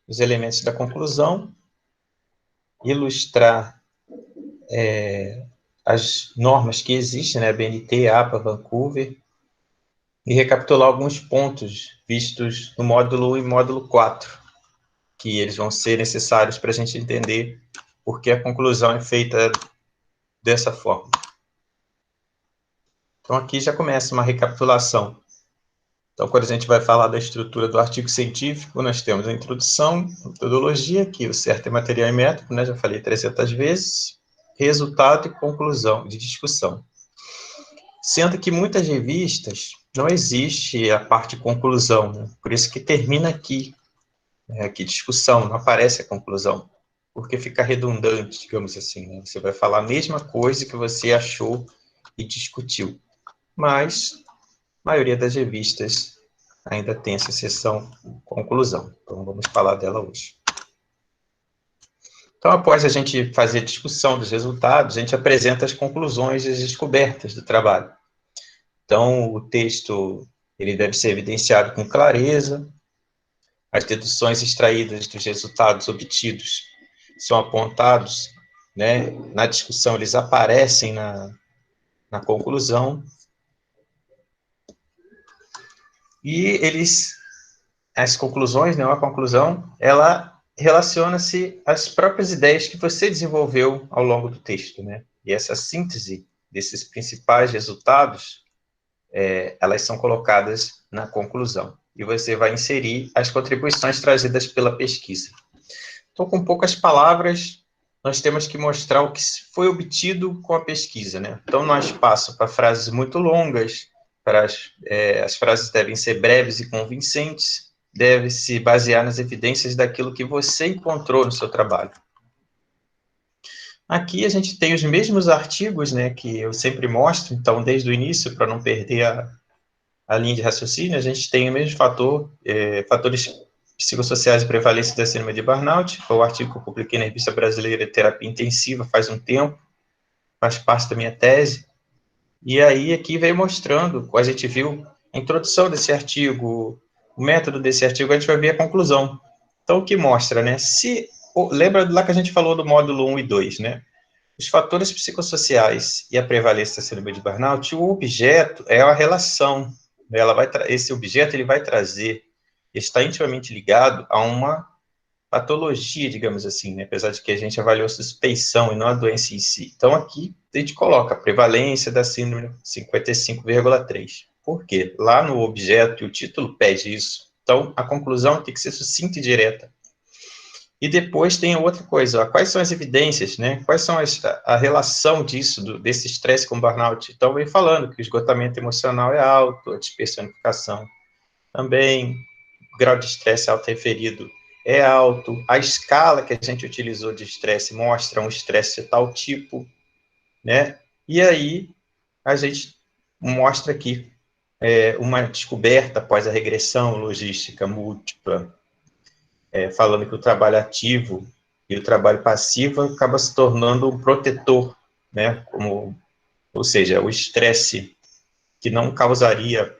os elementos da conclusão, ilustrar as normas que existem, né, BNT, APA, Vancouver, e recapitular alguns pontos vistos no módulo 1 e módulo 4, que eles vão ser necessários para a gente entender por que a conclusão é feita dessa forma. Então, aqui já começa uma recapitulação. Então, quando a gente vai falar da estrutura do artigo científico, nós temos a introdução, metodologia, que o certo é material e método, né, já falei 300 vezes, resultado e conclusão de discussão. Sendo que muitas revistas não existe a parte conclusão, né? Por isso que termina aqui, aqui discussão, não aparece a conclusão, porque fica redundante, digamos assim, né? Você vai falar a mesma coisa que você achou e discutiu, mas a maioria das revistas ainda tem essa seção conclusão, então vamos falar dela hoje. Então, após a gente fazer a discussão dos resultados, a gente apresenta as conclusões e as descobertas do trabalho. Então, o texto ele deve ser evidenciado com clareza, as deduções extraídas dos resultados obtidos são apontados, né, na discussão, eles aparecem na conclusão, e as conclusões, né, a conclusão, ela relaciona-se às próprias ideias que você desenvolveu ao longo do texto, né, e essa síntese desses principais resultados, elas são colocadas na conclusão, e você vai inserir as contribuições trazidas pela pesquisa. Então, com poucas palavras, nós temos que mostrar o que foi obtido com a pesquisa, né? Então, não há espaço para frases muito longas, as frases devem ser breves e convincentes, deve se basear nas evidências daquilo que você encontrou no seu trabalho. Aqui a gente tem os mesmos artigos, né, que eu sempre mostro, então, desde o início, para não perder a linha de raciocínio, a gente tem o mesmo fatores psicossociais e prevalência da síndrome de burnout, foi o artigo que eu publiquei na Revista Brasileira de Terapia Intensiva faz um tempo, faz parte da minha tese, e aí aqui veio mostrando, a gente viu a introdução desse artigo, o método desse artigo, a gente vai ver a conclusão. Então, o que mostra, né? Lembra lá que a gente falou do módulo 1 e 2, né? Os fatores psicossociais e a prevalência da síndrome de burnout, o objeto é a relação. Esse objeto ele vai trazer, está intimamente ligado a uma patologia, digamos assim, né? Apesar de que a gente avaliou a suspeição e não a doença em si. Então, aqui a gente coloca a prevalência da síndrome 55,3. Por quê? Lá no objeto, e o título pede isso. Então, a conclusão tem que ser sucinta e direta. E depois tem outra coisa, ó, quais são as evidências, né? Quais são a relação disso, desse estresse com burnout? Então, vem falando que o esgotamento emocional é alto, a despersonificação também, o grau de estresse auto-referido é alto, a escala que a gente utilizou de estresse mostra um estresse de tal tipo, né? E aí, a gente mostra aqui uma descoberta após a regressão logística múltipla, falando que o trabalho ativo e o trabalho passivo acaba se tornando um protetor, né? Ou seja, o estresse que não causaria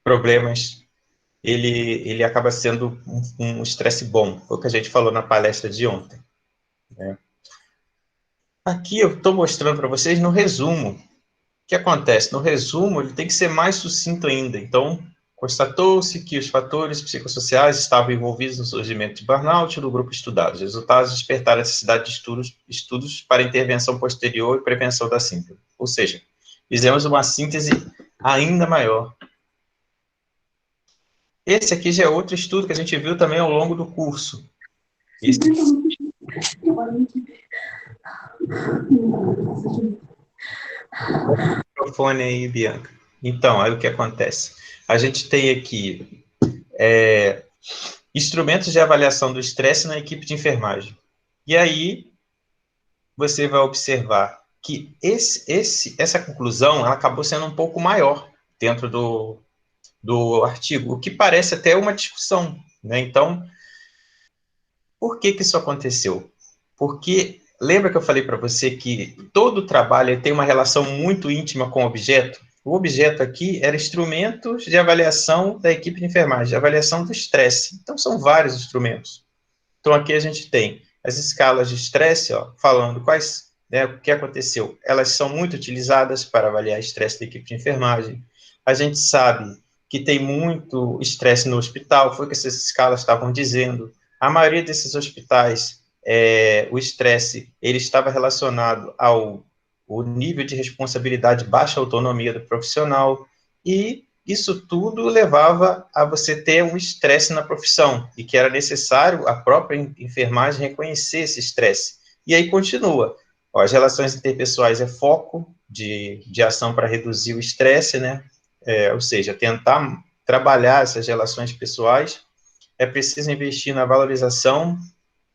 problemas, ele acaba sendo um estresse bom, foi o que a gente falou na palestra de ontem, né? Aqui eu estou mostrando para vocês no resumo. O que acontece? No resumo, ele tem que ser mais sucinto ainda. Então, constatou-se que os fatores psicossociais estavam envolvidos no surgimento de burnout do grupo estudado. Os resultados despertaram a necessidade de estudos para intervenção posterior e prevenção da síndrome. Ou seja, fizemos uma síntese ainda maior. Esse aqui já é outro estudo que a gente viu também ao longo do curso. Esse... microfone aí, Bianca. Então, aí o que acontece? A gente tem aqui instrumentos de avaliação do estresse na equipe de enfermagem. E aí, você vai observar que essa conclusão ela acabou sendo um pouco maior dentro do artigo, o que parece até uma discussão, né? Então, por que isso aconteceu? Porque, lembra que eu falei para você que todo trabalho tem uma relação muito íntima com o objeto? o objeto aqui era instrumentos de avaliação da equipe de enfermagem, de avaliação do estresse. Então, são vários instrumentos. Então, aqui a gente tem as escalas de estresse, ó, falando quais, né, o que aconteceu. Elas são muito utilizadas para avaliar estresse da equipe de enfermagem. A gente sabe que tem muito estresse no hospital, foi o que essas escalas estavam dizendo. A maioria desses hospitais, o estresse, ele estava relacionado ao nível de responsabilidade, baixa autonomia do profissional, e isso tudo levava a você ter um estresse na profissão, e que era necessário a própria enfermagem reconhecer esse estresse. E aí continua. Ó, as relações interpessoais é foco de ação para reduzir o estresse, né? Ou seja, tentar trabalhar essas relações pessoais. É preciso investir na valorização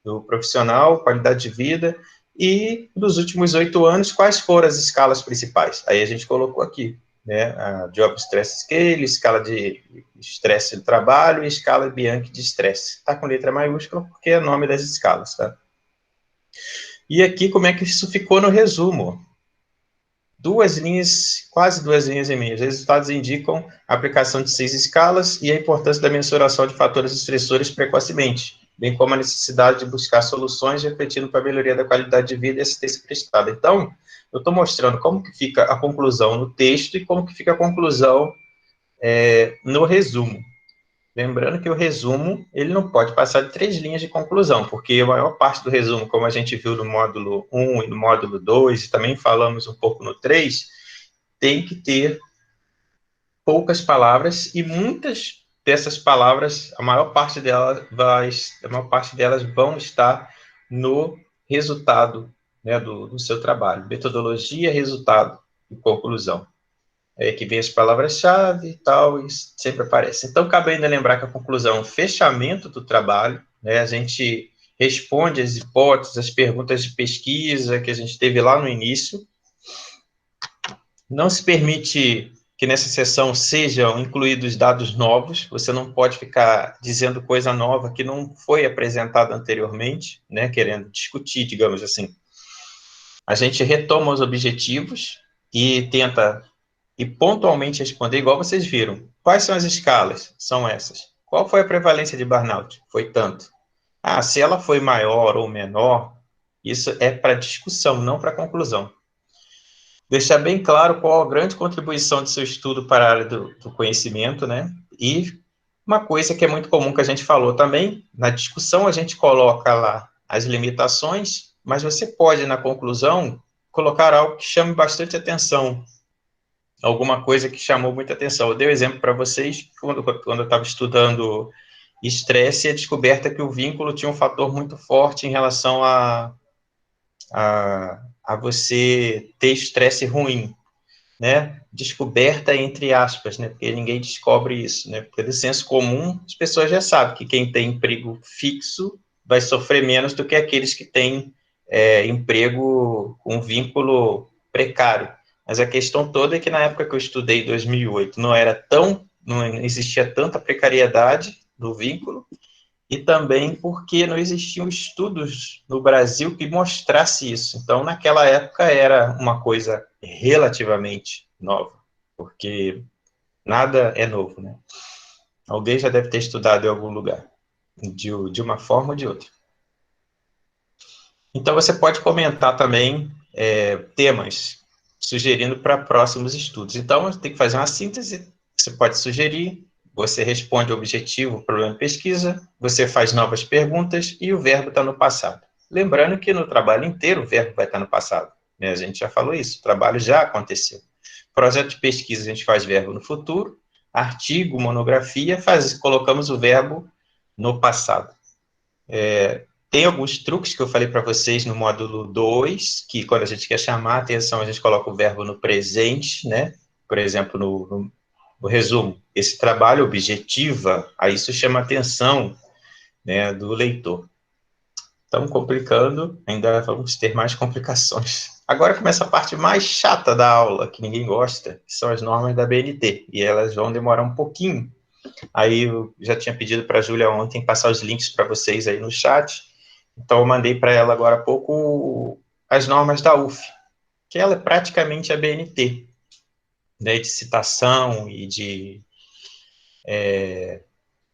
do profissional, qualidade de vida, e dos últimos 8 anos, quais foram as escalas principais? Aí a gente colocou aqui, né, a Job Stress Scale, escala de estresse do trabalho e escala Bianchi de estresse. Está com letra maiúscula porque é o nome das escalas, tá? E aqui, como é que isso ficou no resumo? 2 linhas, quase 2 linhas e meia. Os resultados indicam a aplicação de 6 escalas e a importância da mensuração de fatores estressores precocemente, bem como a necessidade de buscar soluções refletindo para a melhoria da qualidade de vida e assistência prestada. Então, eu estou mostrando como que fica a conclusão no texto e como que fica a conclusão no resumo. Lembrando que o resumo, ele não pode passar de 3 linhas de conclusão, porque a maior parte do resumo, como a gente viu no módulo 1 e no módulo 2, e também falamos um pouco no 3, tem que ter poucas palavras, e muitas dessas palavras, a maior parte delas vão estar no resultado, né, do seu trabalho. Metodologia, resultado e conclusão. Que vem as palavras-chave e tal, e sempre aparece. Então, cabe ainda lembrar que a conclusão é um fechamento do trabalho, né? A gente responde as hipóteses, as perguntas de pesquisa que a gente teve lá no início. Não se permite que nessa sessão sejam incluídos dados novos, você não pode ficar dizendo coisa nova que não foi apresentada anteriormente, né? Querendo discutir, digamos assim. A gente retoma os objetivos e tenta e pontualmente responder, igual vocês viram. Quais são as escalas? São essas. Qual foi a prevalência de burnout? Foi tanto. Se ela foi maior ou menor, isso é para discussão, não para conclusão. Deixar bem claro qual a grande contribuição do seu estudo para a área do conhecimento, né? E uma coisa que é muito comum que a gente falou também, na discussão a gente coloca lá as limitações, mas você pode, na conclusão, colocar algo que chame bastante atenção, alguma coisa que chamou muita atenção. Eu dei um exemplo para vocês, quando eu estava estudando estresse, e a descoberta que o vínculo tinha um fator muito forte em relação a você ter estresse ruim, né? Descoberta entre aspas, né? Porque ninguém descobre isso, né? Porque do senso comum, as pessoas já sabem que quem tem emprego fixo vai sofrer menos do que aqueles que têm emprego com vínculo precário. Mas a questão toda é que na época que eu estudei, em 2008, não existia tanta precariedade do vínculo, e também porque não existiam estudos no Brasil que mostrasse isso. Então, naquela época, era uma coisa relativamente nova, porque nada é novo, né? Alguém já deve ter estudado em algum lugar, de uma forma ou de outra. Então, você pode comentar também temas, sugerindo para próximos estudos. Então, tem que fazer uma síntese, você pode sugerir, você responde o objetivo, o problema de pesquisa, você faz novas perguntas e o verbo está no passado. Lembrando que no trabalho inteiro o verbo vai estar no passado, né? A gente já falou isso, o trabalho já aconteceu. Projeto de pesquisa a gente faz verbo no futuro, artigo, monografia, colocamos o verbo no passado. Tem alguns truques que eu falei para vocês no módulo 2, que quando a gente quer chamar a atenção, a gente coloca o verbo no presente, né? Por exemplo, no resumo, esse trabalho objetiva, aí isso chama a atenção, né, do leitor. Estamos complicando, ainda vamos ter mais complicações. Agora começa a parte mais chata da aula, que ninguém gosta, que são as normas da BNT, e elas vão demorar um pouquinho. Aí eu já tinha pedido para a Júlia ontem passar os links para vocês aí no chat, então eu mandei para ela agora há pouco as normas da UF, que ela é praticamente a BNT. né, de citação e de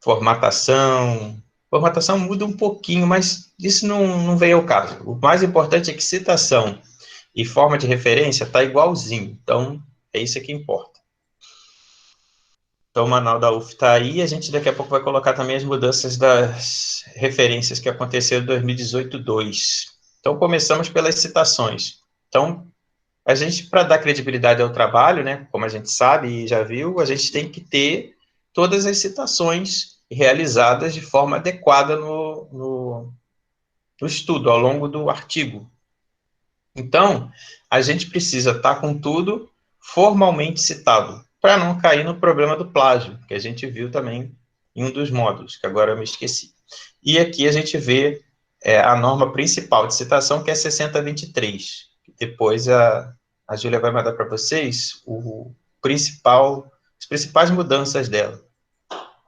formatação. Formatação muda um pouquinho, mas isso não vem ao caso. O mais importante é que citação e forma de referência está igualzinho. Então, é isso que importa. Então, o manual da UF está aí. A gente daqui a pouco vai colocar também as mudanças das referências que aconteceram em 2018-2. Então, começamos pelas citações. Então, a gente, para dar credibilidade ao trabalho, né, como a gente sabe e já viu, a gente tem que ter todas as citações realizadas de forma adequada no estudo, ao longo do artigo. Então, a gente precisa estar com tudo formalmente citado, para não cair no problema do plágio, que a gente viu também em um dos módulos, que agora eu me esqueci. E aqui a gente vê a norma principal de citação, que é 6023. Depois a Júlia vai mandar para vocês as principais mudanças dela.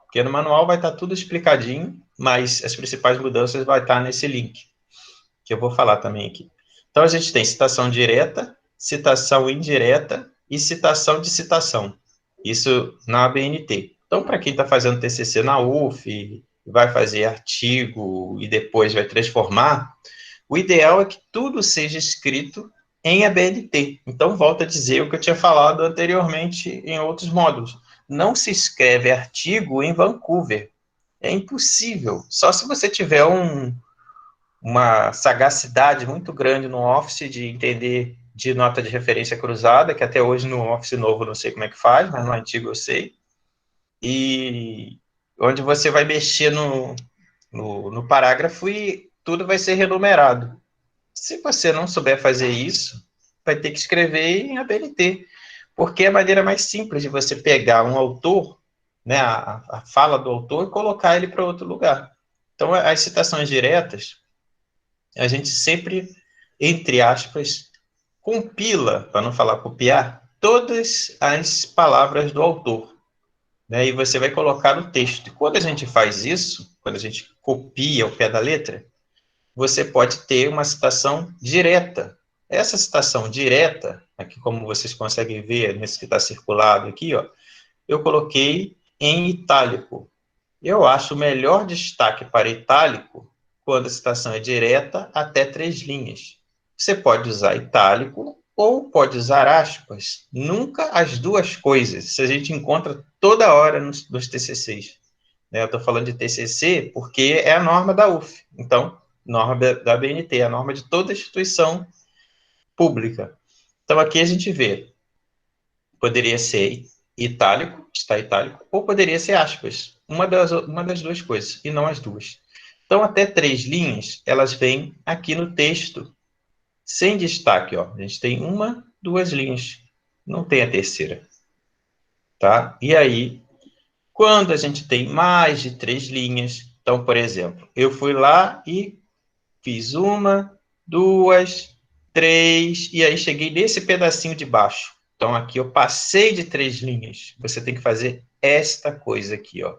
Porque no manual vai estar tudo explicadinho, mas as principais mudanças vai estar nesse link, que eu vou falar também aqui. Então, a gente tem citação direta, citação indireta e citação de citação. Isso na ABNT. Então, para quem está fazendo TCC na UF, vai fazer artigo e depois vai transformar, o ideal é que tudo seja escrito em ABNT. Então, volto a dizer o que eu tinha falado anteriormente em outros módulos. Não se escreve artigo em Vancouver. É impossível. Só se você tiver uma sagacidade muito grande no Office de entender de nota de referência cruzada, que até hoje no Office novo não sei como é que faz, mas no antigo eu sei, e onde você vai mexer no parágrafo e tudo vai ser renumerado. Se você não souber fazer isso, vai ter que escrever em ABNT, porque é a maneira mais simples de você pegar um autor, né, a fala do autor, e colocar ele para outro lugar. Então, as citações diretas, a gente sempre, entre aspas, compila, para não falar copiar, todas as palavras do autor, né? E você vai colocar no texto. E quando a gente faz isso, quando a gente copia o pé da letra, você pode ter uma citação direta. Essa citação direta, aqui como vocês conseguem ver nesse que está circulado aqui, ó, eu coloquei em itálico. Eu acho o melhor destaque para itálico quando a citação é direta até 3 linhas. Você pode usar itálico ou pode usar aspas. Nunca as duas coisas. Isso a gente encontra toda hora nos TCCs. Eu estou falando de TCC porque é a norma da UF. Então, norma da BNT, a norma de toda instituição pública. Então, aqui a gente vê, poderia ser itálico, está itálico, ou poderia ser aspas. Uma das duas coisas, e não as duas. Então, até 3 linhas, elas vêm aqui no texto, sem destaque. Ó. A gente tem 1, 2 linhas. Não tem a terceira. Tá? E aí, quando a gente tem mais de 3 linhas, então, por exemplo, eu fui lá e fiz 1, 2, 3, e aí cheguei nesse pedacinho de baixo. Então, aqui eu passei de 3 linhas. Você tem que fazer esta coisa aqui, ó.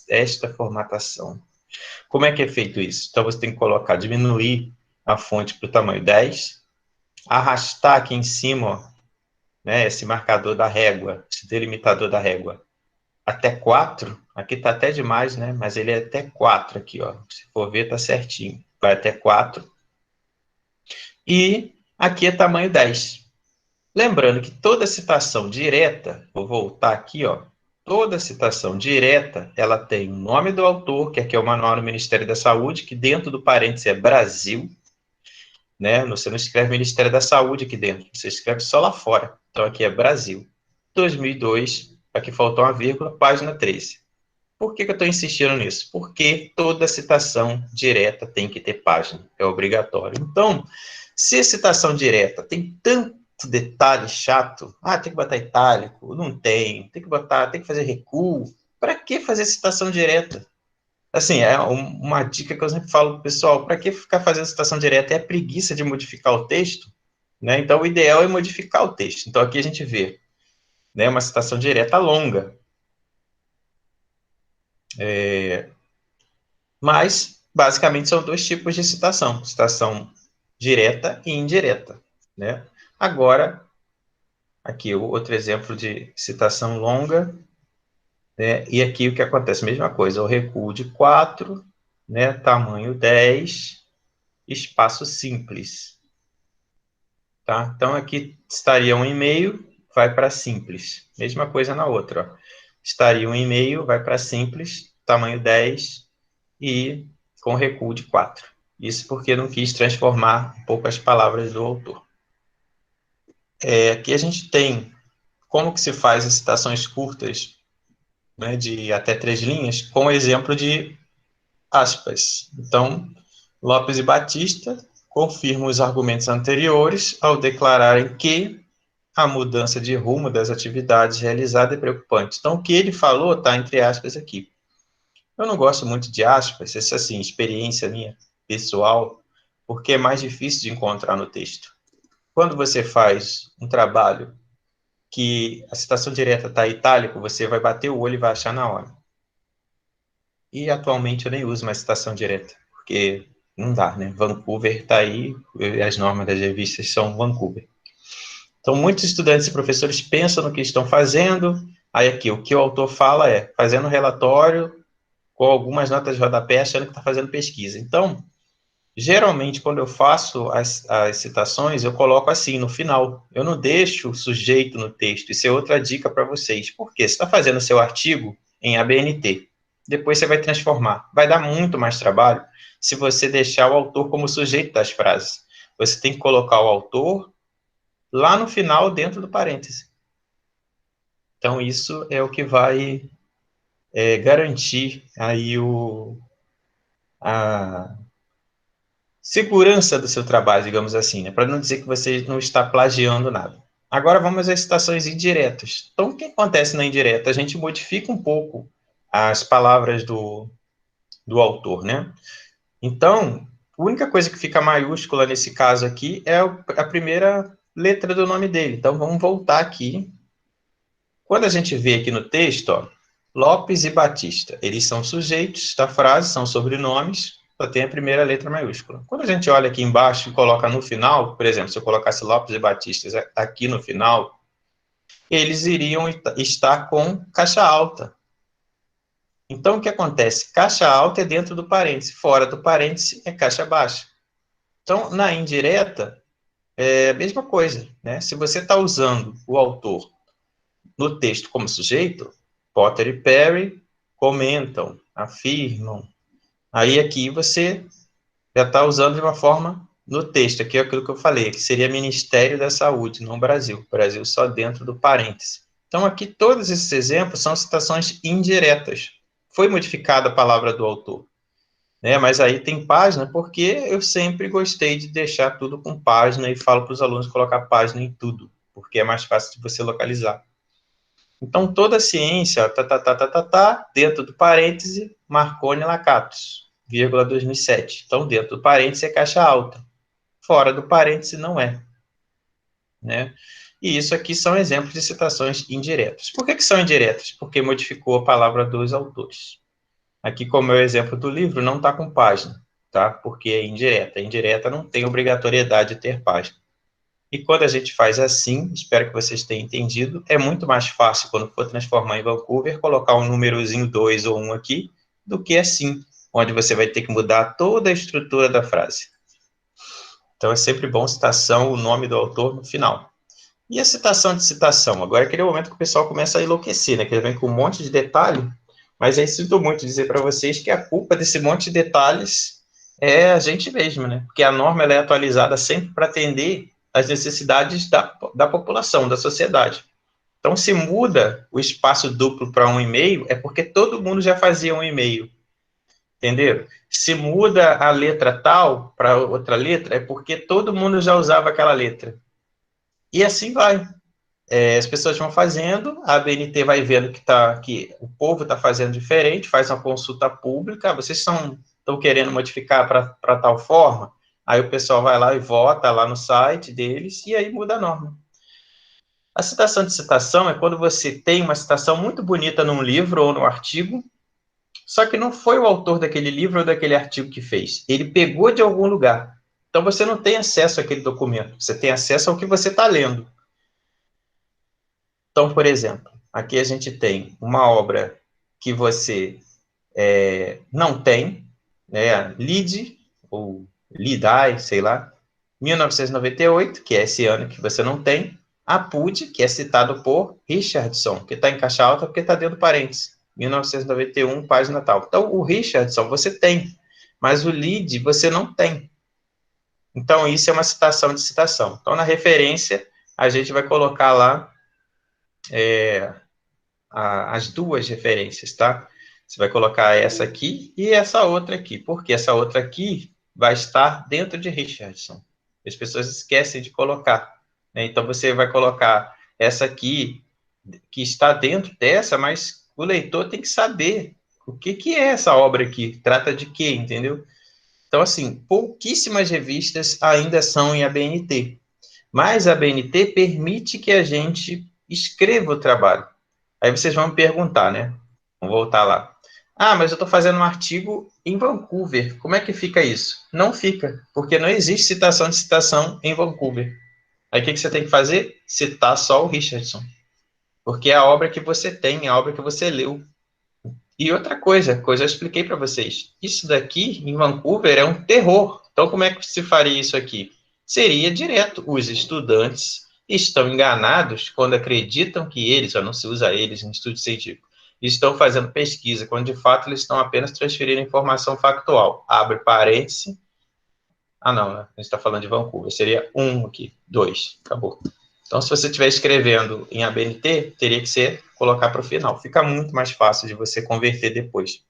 Esta formatação. Como é que é feito isso? Então, você tem que colocar, diminuir a fonte para o tamanho 10, arrastar aqui em cima, ó, né, esse marcador da régua, esse delimitador da régua, até 4. Aqui está até demais, né? Mas ele é até 4 aqui, ó. Se for ver, está certinho. Vai até 4. E aqui é tamanho 10. Lembrando que toda citação direta, vou voltar aqui, ó, toda citação direta, ela tem o nome do autor, que aqui é o Manual do Ministério da Saúde, que dentro do parênteses é Brasil, né? Você não escreve Ministério da Saúde aqui dentro, você escreve só lá fora. Então aqui é Brasil. 2002, aqui faltou uma vírgula, página 13. Por que eu estou insistindo nisso? Porque toda citação direta tem que ter página, é obrigatório. Então, se a citação direta tem tanto detalhe chato, tem que botar itálico, não tem que botar, tem que fazer recuo, para que fazer citação direta? Assim, é uma dica que eu sempre falo pro pessoal, para que ficar fazendo citação direta? É a preguiça de modificar o texto, né? Então, o ideal é modificar o texto. Então, aqui a gente vê, né, uma citação direta longa, mas, basicamente, são 2 tipos de citação direta e indireta, né? Agora, Aqui, outro exemplo de citação longa, né? E aqui o que acontece? Mesma coisa, o recuo de 4, né? Tamanho 10, espaço simples. Tá? Então, aqui estaria um e-mail, vai para simples. Mesma coisa na outra. Ó. Estaria um e-mail, vai para simples, tamanho 10 e com recuo de 4. Isso porque não quis transformar um pouco as palavras do autor. Aqui a gente tem como que se faz as citações curtas, né, de até 3 linhas, com o exemplo de aspas. Então, Lopes e Batista confirmam os argumentos anteriores ao declararem que a mudança de rumo das atividades realizadas é preocupante. Então, o que ele falou está entre aspas aqui. Eu não gosto muito de aspas, essa assim, experiência minha pessoal, porque é mais difícil de encontrar no texto. Quando você faz um trabalho que a citação direta está itálico, você vai bater o olho e vai achar na hora. E atualmente eu nem uso mais citação direta, porque não dá, né? Vancouver está aí, as normas das revistas são Vancouver. Então, muitos estudantes e professores pensam no que estão fazendo, aí aqui, o que o autor fala é, fazendo um relatório com algumas notas de rodapé, achando que está fazendo pesquisa. Então, geralmente, quando eu faço as citações, eu coloco assim, no final. Eu não deixo o sujeito no texto. Isso é outra dica para vocês. Por quê? Você está fazendo seu artigo em ABNT. Depois você vai transformar. Vai dar muito mais trabalho se você deixar o autor como sujeito das frases. Você tem que colocar o autor lá no final, dentro do parêntese. Então, isso é o que vai garantir aí a segurança do seu trabalho, digamos assim, né? Para não dizer que você não está plagiando nada. Agora vamos às citações indiretas. Então, o que acontece na indireta? A gente modifica um pouco as palavras do autor, né? Então, a única coisa que fica maiúscula nesse caso aqui é a primeira letra do nome dele. Então, vamos voltar aqui. Quando a gente vê aqui no texto, ó, Lopes e Batista, eles são sujeitos da frase, são sobrenomes, só tem a primeira letra maiúscula. Quando a gente olha aqui embaixo e coloca no final, por exemplo, se eu colocasse Lopes e Batista aqui no final, eles iriam estar com caixa alta. Então, o que acontece? Caixa alta é dentro do parêntese, fora do parêntese é caixa baixa. Então, na indireta, é a mesma coisa, né? Se você está usando o autor no texto como sujeito, Potter e Perry comentam, afirmam. Aí aqui você já está usando de uma forma no texto, aqui é aquilo que eu falei, que seria Ministério da Saúde, não Brasil. Brasil só dentro do parêntese. Então aqui todos esses exemplos são citações indiretas. Foi modificada a palavra do autor. Né? Mas aí tem página, porque eu sempre gostei de deixar tudo com página e falo para os alunos colocar página em tudo, porque é mais fácil de você localizar. Então, toda a ciência, dentro do parêntese, Marconi Lakatos, vírgula 2007. Então, dentro do parêntese é caixa alta. Fora do parêntese não é. Né? E isso aqui são exemplos de citações indiretas. Por que são indiretas? Porque modificou a palavra dos autores. Aqui, como é o exemplo do livro, não está com página, tá? Porque é indireta. A indireta não tem obrigatoriedade de ter página. E quando a gente faz assim, espero que vocês tenham entendido, é muito mais fácil, quando for transformar em Vancouver, colocar um númerozinho 2 ou 1 aqui, do que assim, onde você vai ter que mudar toda a estrutura da frase. Então, é sempre bom citação, o nome do autor no final. E a citação de citação? Agora é aquele momento que o pessoal começa a enlouquecer, né? Que ele vem com um monte de detalhe, mas aí sinto muito dizer para vocês que a culpa desse monte de detalhes é a gente mesmo, né? Porque a norma ela é atualizada sempre para atender às necessidades da população, da sociedade. Então, se muda o espaço duplo para um e-mail, é porque todo mundo já fazia um e-mail, entendeu? Se muda a letra tal para outra letra, é porque todo mundo já usava aquela letra. E assim vai. As pessoas vão fazendo, a ABNT vai vendo que o povo está fazendo diferente, faz uma consulta pública, vocês estão querendo modificar para tal forma, aí o pessoal vai lá e vota lá no site deles, e aí muda a norma. A citação de citação é quando você tem uma citação muito bonita num livro ou num artigo, só que não foi o autor daquele livro ou daquele artigo que fez, ele pegou de algum lugar. Então você não tem acesso àquele documento, você tem acesso ao que você está lendo. Então, por exemplo, aqui a gente tem uma obra que você não tem, né, Lide, ou Lidai, sei lá, 1998, que é esse ano que você não tem, Apud, que é citado por Richardson, que está em caixa alta porque está dentro do parênteses, 1991, página tal. Então, o Richardson você tem, mas o Lide você não tem. Então, isso é uma citação de citação. Então, na referência, a gente vai colocar lá as duas referências, tá? Você vai colocar essa aqui e essa outra aqui, porque essa outra aqui vai estar dentro de Richardson. As pessoas esquecem de colocar, né? Então, você vai colocar essa aqui, que está dentro dessa, mas o leitor tem que saber o que, que é essa obra aqui, trata de quê, entendeu? Então, assim, pouquíssimas revistas ainda são em ABNT, mas a ABNT permite que a gente escreva o trabalho. Aí vocês vão me perguntar, né? Vamos voltar lá. Ah, mas eu estou fazendo um artigo em Vancouver. Como é que fica isso? Não fica, porque não existe citação de citação em Vancouver. Aí o que você tem que fazer? Citar só o Richardson. Porque é a obra que você tem, é a obra que você leu. E outra coisa que eu já expliquei para vocês. Isso daqui, em Vancouver, é um terror. Então, como é que se faria isso aqui? Seria direto. Os estudantes estão enganados quando acreditam que eles, ou não se usa eles em estudo científico, estão fazendo pesquisa, quando de fato eles estão apenas transferindo informação factual. Abre parêntese. Ah, não, né? A gente está falando de Vancouver. Seria um aqui, dois. Acabou. Então, se você estiver escrevendo em ABNT, teria que ser colocar para o final. Fica muito mais fácil de você converter depois.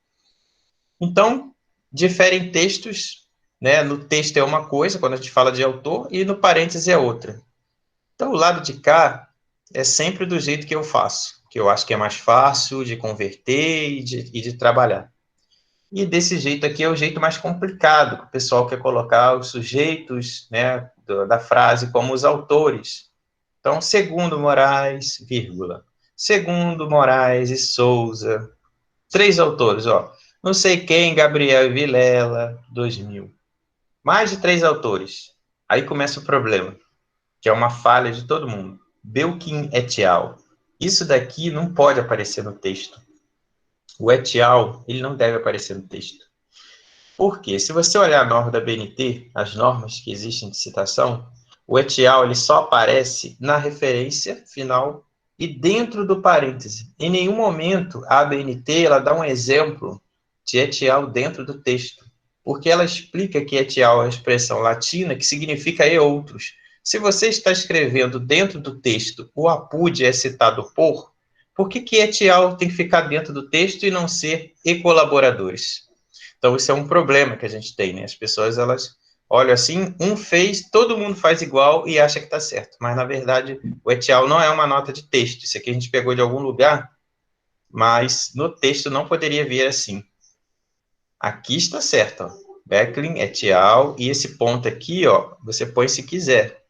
Então, diferem textos, né? No texto é uma coisa, quando a gente fala de autor, e no parênteses é outra. Então, o lado de cá é sempre do jeito que eu faço, que eu acho que é mais fácil de converter e de trabalhar. E desse jeito aqui é o jeito mais complicado, que o pessoal quer colocar os sujeitos, né, da frase como os autores. Então, segundo Moraes, vírgula. Segundo Moraes e Souza, três autores, ó. Não sei quem, Gabriel Vilela, 2000. Mais de três autores. Aí começa o problema, que é uma falha de todo mundo. Belkin et al. Isso daqui não pode aparecer no texto. O et al, ele não deve aparecer no texto. Por quê? Se você olhar a norma da BNT, as normas que existem de citação, o et al, ele só aparece na referência final e dentro do parêntese. Em nenhum momento a ABNT ela dá um exemplo de et al dentro do texto, porque ela explica que et al é uma expressão latina que significa e outros. Se você está escrevendo dentro do texto, o apud é citado por que et al tem que ficar dentro do texto e não ser e colaboradores? Então, isso é um problema que a gente tem, né? As pessoas, elas olham assim, um fez, todo mundo faz igual e acha que está certo. Mas, na verdade, o et al não é uma nota de texto. Isso aqui a gente pegou de algum lugar, mas no texto não poderia vir assim. Aqui está certo, ó. Becklin, et al, e esse ponto aqui, ó, você põe se quiser.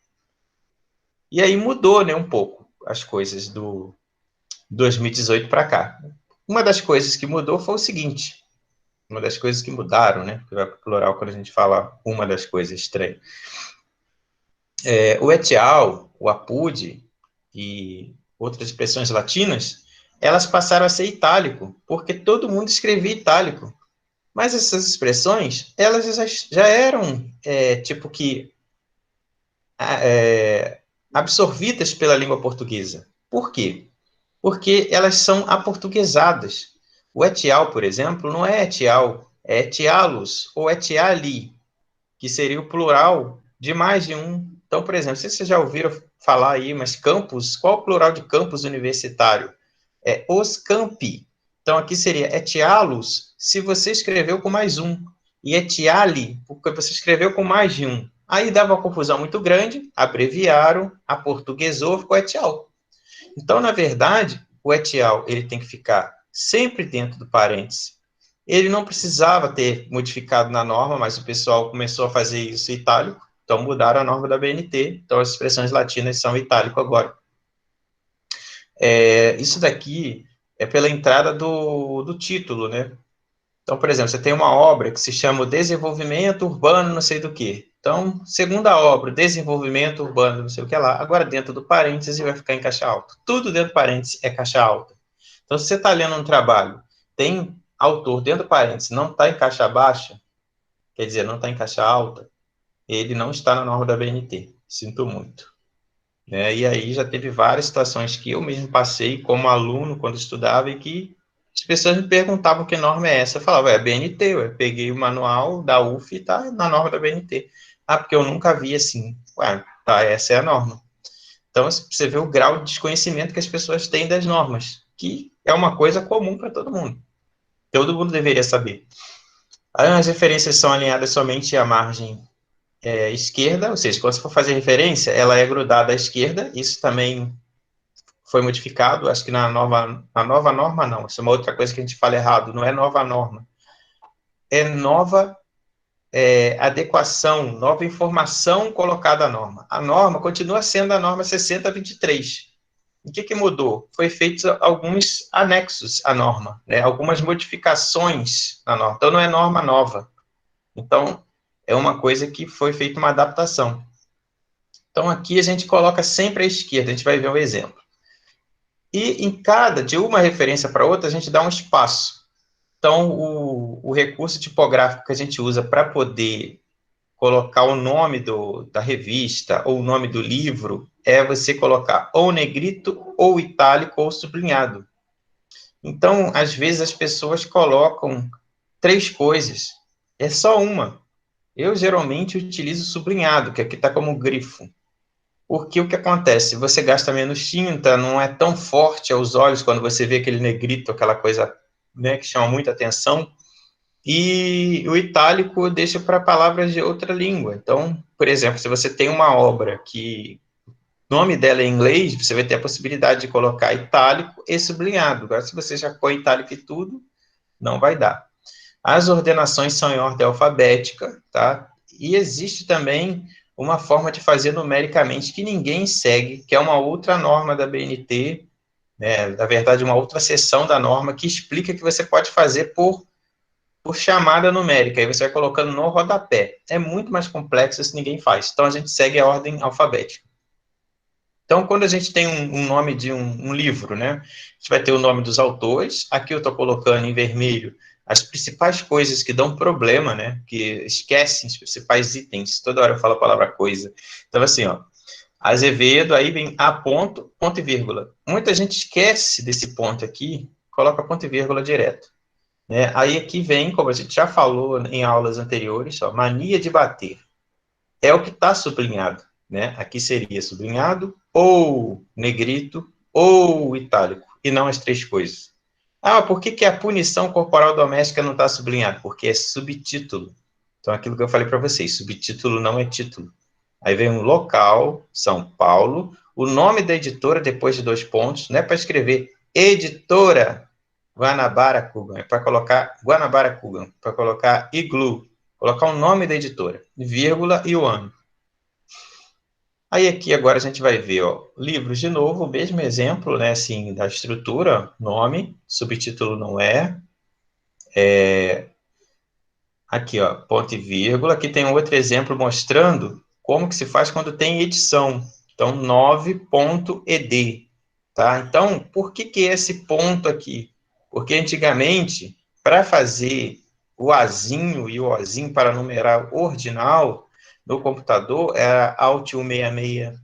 E aí mudou, né, um pouco as coisas do 2018 para cá. Uma das coisas que mudou foi o seguinte: uma das coisas que mudaram, né? Que vai para o plural quando a gente fala uma das coisas estranhas. O et al, o apud e outras expressões latinas, elas passaram a ser itálico, porque todo mundo escrevia itálico. Mas essas expressões, elas já eram, tipo que, absorvidas pela língua portuguesa. Por quê? Porque elas são aportuguesadas. O et al, por exemplo, não é et al, é etialos ou etiali, que seria o plural de mais de um. Então, por exemplo, se vocês já ouviram falar aí, mas campus, qual o plural de campus universitário? É os campi. Então, aqui seria etialos, se você escreveu com mais um, e etiali, porque você escreveu com mais de um. Aí dava uma confusão muito grande, abreviaram, aportuguesou, ficou etial. Então, na verdade, o et al, ele tem que ficar sempre dentro do parêntese. Ele não precisava ter modificado na norma, mas o pessoal começou a fazer isso em itálico, então mudaram a norma da BNT, então as expressões latinas são itálico agora. Isso daqui é pela entrada do título, né? Então, por exemplo, você tem uma obra que se chama o Desenvolvimento Urbano não sei do quê. Então, segunda obra, desenvolvimento urbano, não sei o que lá. Agora, dentro do parênteses, vai ficar em caixa alta. Tudo dentro do parênteses é caixa alta. Então, se você está lendo um trabalho, tem autor dentro do parênteses, não está em caixa baixa, quer dizer, não está em caixa alta, ele não está na norma da BNT. Sinto muito. Né? E aí já teve várias situações que eu mesmo passei como aluno quando estudava e que as pessoas me perguntavam que norma é essa. Eu falava, é BNT, eu peguei o manual da UF e está na norma da BNT. Ah, porque eu nunca vi assim. Ué, tá, essa é a norma. Então, você vê o grau de desconhecimento que as pessoas têm das normas, que é uma coisa comum para todo mundo. Todo mundo deveria saber. As referências são alinhadas somente à margem esquerda, ou seja, quando você for fazer referência, ela é grudada à esquerda, isso também foi modificado, acho que na nova norma não, isso é uma outra coisa que a gente fala errado, não é nova norma, é nova adequação, nova informação colocada à norma. A norma continua sendo a norma 6023. O que mudou? Foi feito alguns anexos à norma, né? Algumas modificações na norma. Então, não é norma nova. Então, é uma coisa que foi feita uma adaptação. Então, aqui a gente coloca sempre à esquerda, a gente vai ver um exemplo. E em de uma referência para outra, a gente dá um espaço. Então, o recurso tipográfico que a gente usa para poder colocar o nome da revista ou o nome do livro é você colocar ou negrito, ou itálico, ou sublinhado. Então, às vezes, as pessoas colocam 3 coisas. É só uma. Eu, geralmente, utilizo sublinhado, que aqui está como grifo. Porque o que acontece? Você gasta menos tinta, não é tão forte aos olhos quando você vê aquele negrito, aquela coisa, né, que chama muita atenção. E o itálico deixa para palavras de outra língua. Então, por exemplo, se você tem uma obra que o nome dela é em inglês, você vai ter a possibilidade de colocar itálico e sublinhado. Agora, se você já põe itálico e tudo, não vai dar. As ordenações são em ordem alfabética, tá? E existe também uma forma de fazer numericamente que ninguém segue, que é uma outra norma da BNT, né? Na verdade, uma outra seção da norma que explica que você pode fazer por chamada numérica, aí você vai colocando no rodapé. É muito mais complexo, isso ninguém faz. Então, a gente segue a ordem alfabética. Então, quando a gente tem um nome de um livro, né, a gente vai ter o nome dos autores, aqui eu estou colocando em vermelho as principais coisas que dão problema, né, que esquecem os principais itens, toda hora eu falo a palavra coisa. Então, assim, ó, Azevedo, aí vem A ponto, ponto e vírgula. Muita gente esquece desse ponto aqui, coloca ponto e vírgula direto. Né? Aí aqui vem, como a gente já falou em aulas anteriores, ó, mania de bater. É o que está sublinhado. Né? Aqui seria sublinhado, ou negrito, ou itálico, e não as 3 coisas. Ah, por que a punição corporal doméstica não está sublinhado? Porque é subtítulo. Então, aquilo que eu falei para vocês, subtítulo não é título. Aí vem um local, São Paulo, o nome da editora, depois de 2 pontos, não é para escrever editora Guanabara Kugan, é para colocar Guanabara Kugan, para colocar Iglu, colocar o nome da editora, vírgula e o ano. Aí aqui agora a gente vai ver, ó, livros de novo, o mesmo exemplo, né, assim, da estrutura, nome, subtítulo não aqui, ó, ponto e vírgula, aqui tem um outro exemplo mostrando como que se faz quando tem edição, então 9.ed, tá? Então, por que esse ponto aqui? Porque antigamente, para fazer o Azinho e o Ozinho para numerar ordinal no computador, era Alt 166,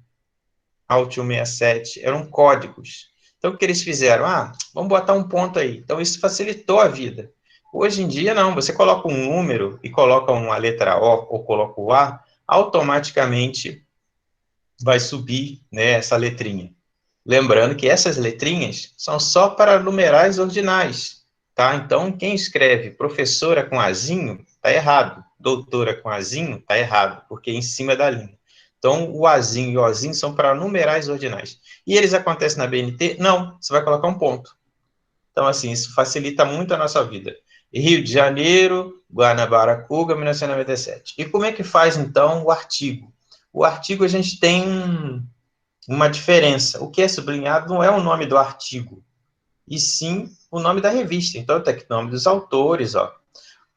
Alt 167, eram códigos. Então, o que eles fizeram? Ah, vamos botar um ponto aí. Então, isso facilitou a vida. Hoje em dia, não. Você coloca um número e coloca uma letra O ou coloca o A, automaticamente vai subir, né, essa letrinha. Lembrando que essas letrinhas são só para numerais ordinais, tá? Então, quem escreve professora com azinho, está errado. Doutora com azinho, está errado, porque é em cima da linha. Então, o azinho e o ozinho são para numerais ordinais. E eles acontecem na BNT? Não, você vai colocar um ponto. Então, assim, isso facilita muito a nossa vida. Rio de Janeiro, Guanabara-Cuba, 1997. E como é que faz, então, o artigo? O artigo, a gente tem uma diferença. O que é sublinhado não é o nome do artigo, e sim o nome da revista. Então, está aqui o nome dos autores, ó.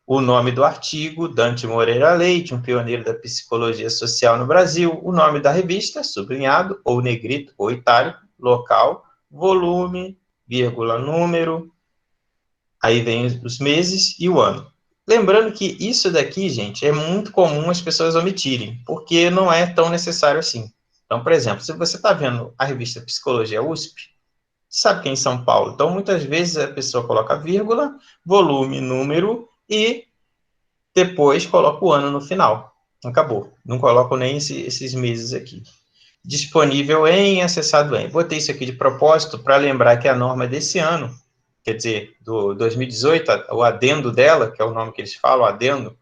o nome do artigo, Dante Moreira Leite, um pioneiro da psicologia social no Brasil, o nome da revista, sublinhado, ou negrito, ou itálico, local, volume, vírgula, número, aí vem os meses e o ano. Lembrando que isso daqui, gente, é muito comum as pessoas omitirem, porque não é tão necessário assim. Então, por exemplo, se você está vendo a revista Psicologia USP, sabe que é em São Paulo. Então, muitas vezes a pessoa coloca vírgula, volume, número e depois coloca o ano no final. Acabou. Não coloco nem esses meses aqui. Disponível em, acessado em. Botei isso aqui de propósito para lembrar que a norma é desse ano, quer dizer, do 2018, o adendo dela, que é o nome que eles falam, adendo,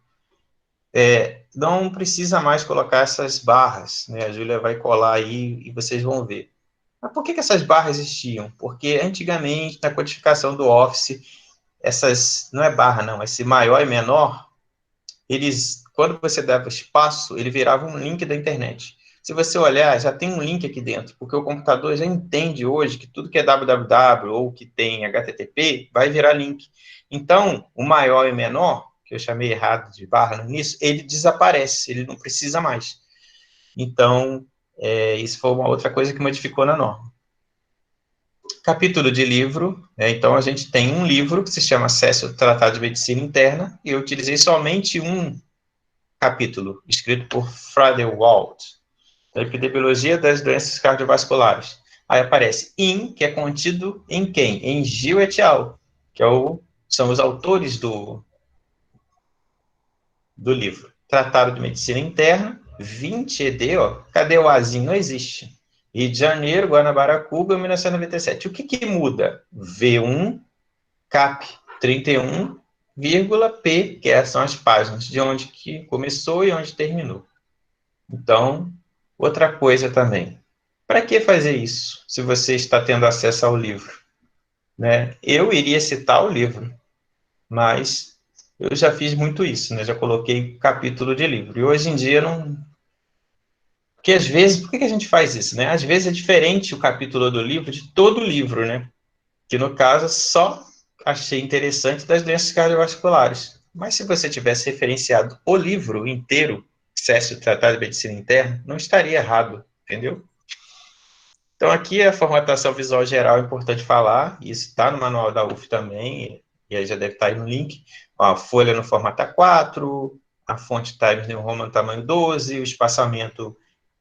não precisa mais colocar essas barras, né? A Júlia vai colar aí e vocês vão ver. Mas por que essas barras existiam? Porque antigamente, na codificação do Office, não é barra não, esse maior e menor, quando você dava espaço, ele virava um link da internet. Se você olhar, já tem um link aqui dentro, porque o computador já entende hoje que tudo que é www ou que tem HTTP vai virar link. Então, o maior e menor, que eu chamei errado de barra no início, ele desaparece, ele não precisa mais. Então, isso foi uma outra coisa que modificou na norma. Capítulo de livro, então a gente tem um livro que se chama Acesso ao Tratado de Medicina Interna, e eu utilizei somente um capítulo, escrito por Fradewald, da Epidemiologia das Doenças Cardiovasculares. Aí aparece in, que é contido em quem? Em Gil et al., que são os autores do livro. Tratado de Medicina Interna, 20 ED, ó, cadê o Azinho? Não existe. Rio de Janeiro, Guanabara-Cuba, 1997. O que muda? V1, CAP 31, vírgula, P, que são as páginas, de onde que começou e onde terminou. Então, outra coisa também. Para que fazer isso, se você está tendo acesso ao livro? Né? Eu iria citar o livro, mas eu já fiz muito isso, né? Já coloquei capítulo de livro. E hoje em dia não. Porque às vezes, por que a gente faz isso, né? Às vezes é diferente o capítulo do livro de todo o livro, né? Que no caso só achei interessante das doenças cardiovasculares. Mas se você tivesse referenciado o livro inteiro, Acesso ao Tratado de Medicina Interna, não estaria errado, entendeu? Então, aqui a formatação visual geral é importante falar, isso está no manual da UF também, e aí já deve estar aí no link. Ó, a folha no formato A4, a fonte Times New Roman tamanho 12, o espaçamento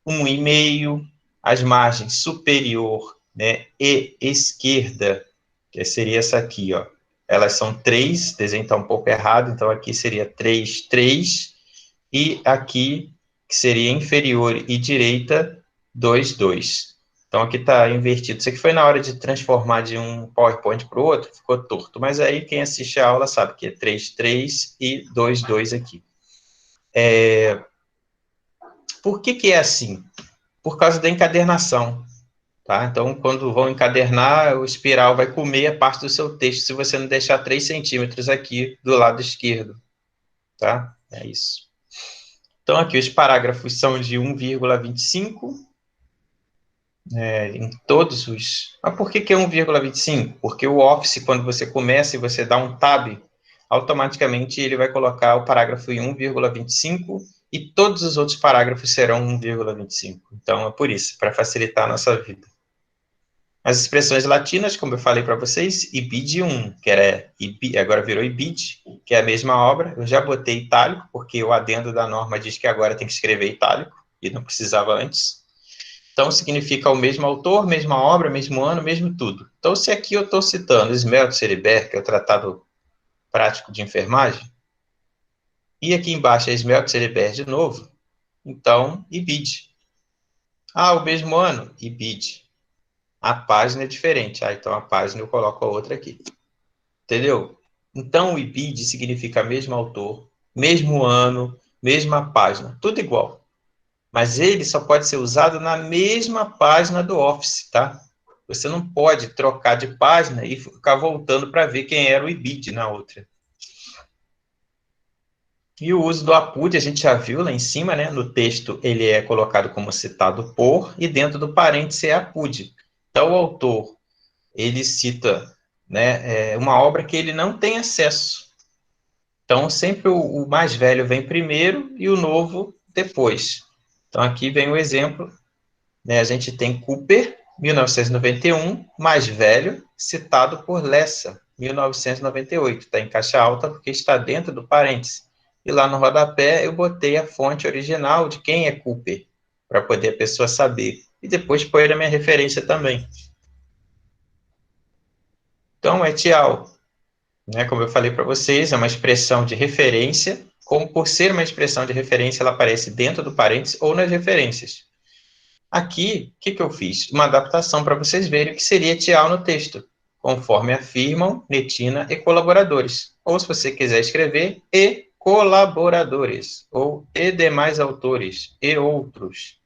1,5, as margens superior, né, e esquerda, que seria essa aqui, ó. Elas são 3, desenho está um pouco errado, então aqui seria 3, 3, e aqui, que seria inferior e direita, 2, 2. Então, aqui está invertido. Isso aqui foi na hora de transformar de um PowerPoint para o outro, ficou torto. Mas aí, quem assiste a aula sabe que é 3, 3 e 2, 2 aqui. Por que é assim? Por causa da encadernação. Tá? Então, quando vão encadernar, o espiral vai comer a parte do seu texto, se você não deixar 3 centímetros aqui do lado esquerdo. Tá? É isso. Então, aqui os parágrafos são de 1,25, em todos os... Mas por que é 1,25? Porque o Office, quando você começa e você dá um tab, automaticamente ele vai colocar o parágrafo em 1,25 e todos os outros parágrafos serão 1,25. Então, é por isso, para facilitar a nossa vida. As expressões latinas, como eu falei para vocês, ibidium, que era, agora virou ibid, que é a mesma obra. Eu já botei itálico, porque o adendo da norma diz que agora tem que escrever itálico, e não precisava antes. Então, significa o mesmo autor, mesma obra, mesmo ano, mesmo tudo. Então, se aqui eu estou citando Smeltzer-Berg, que é o Tratado Prático de Enfermagem, e aqui embaixo é Smeltzer-Berg de novo, então, ibid. Ah, o mesmo ano? Ibid. A página é diferente. Ah, então a página eu coloco a outra aqui. Entendeu? Então, o IBID significa mesmo autor, mesmo ano, mesma página, tudo igual. Mas ele só pode ser usado na mesma página do Office, tá? Você não pode trocar de página e ficar voltando para ver quem era o IBID na outra. E o uso do APUD, a gente já viu lá em cima, né? No texto, ele é colocado como citado por, e dentro do parêntese é APUD. Então, o autor, ele cita, né, uma obra que ele não tem acesso. Então, sempre o mais velho vem primeiro e o novo depois. Então, aqui vem o exemplo, né? A gente tem Cooper, 1991, mais velho, citado por Lessa, 1998. Está em caixa alta porque está dentro do parêntese. E lá no rodapé eu botei a fonte original de quem é Cooper, para poder a pessoa saber. E depois pôr a minha referência também. Então, etial, né, como eu falei para vocês, é uma expressão de referência. Como por ser uma expressão de referência, ela aparece dentro do parêntese ou nas referências. Aqui, o que eu fiz? Uma adaptação para vocês verem o que seria etial no texto, conforme afirmam Netina e colaboradores. Ou, se você quiser escrever, e colaboradores, ou e demais autores, e outros,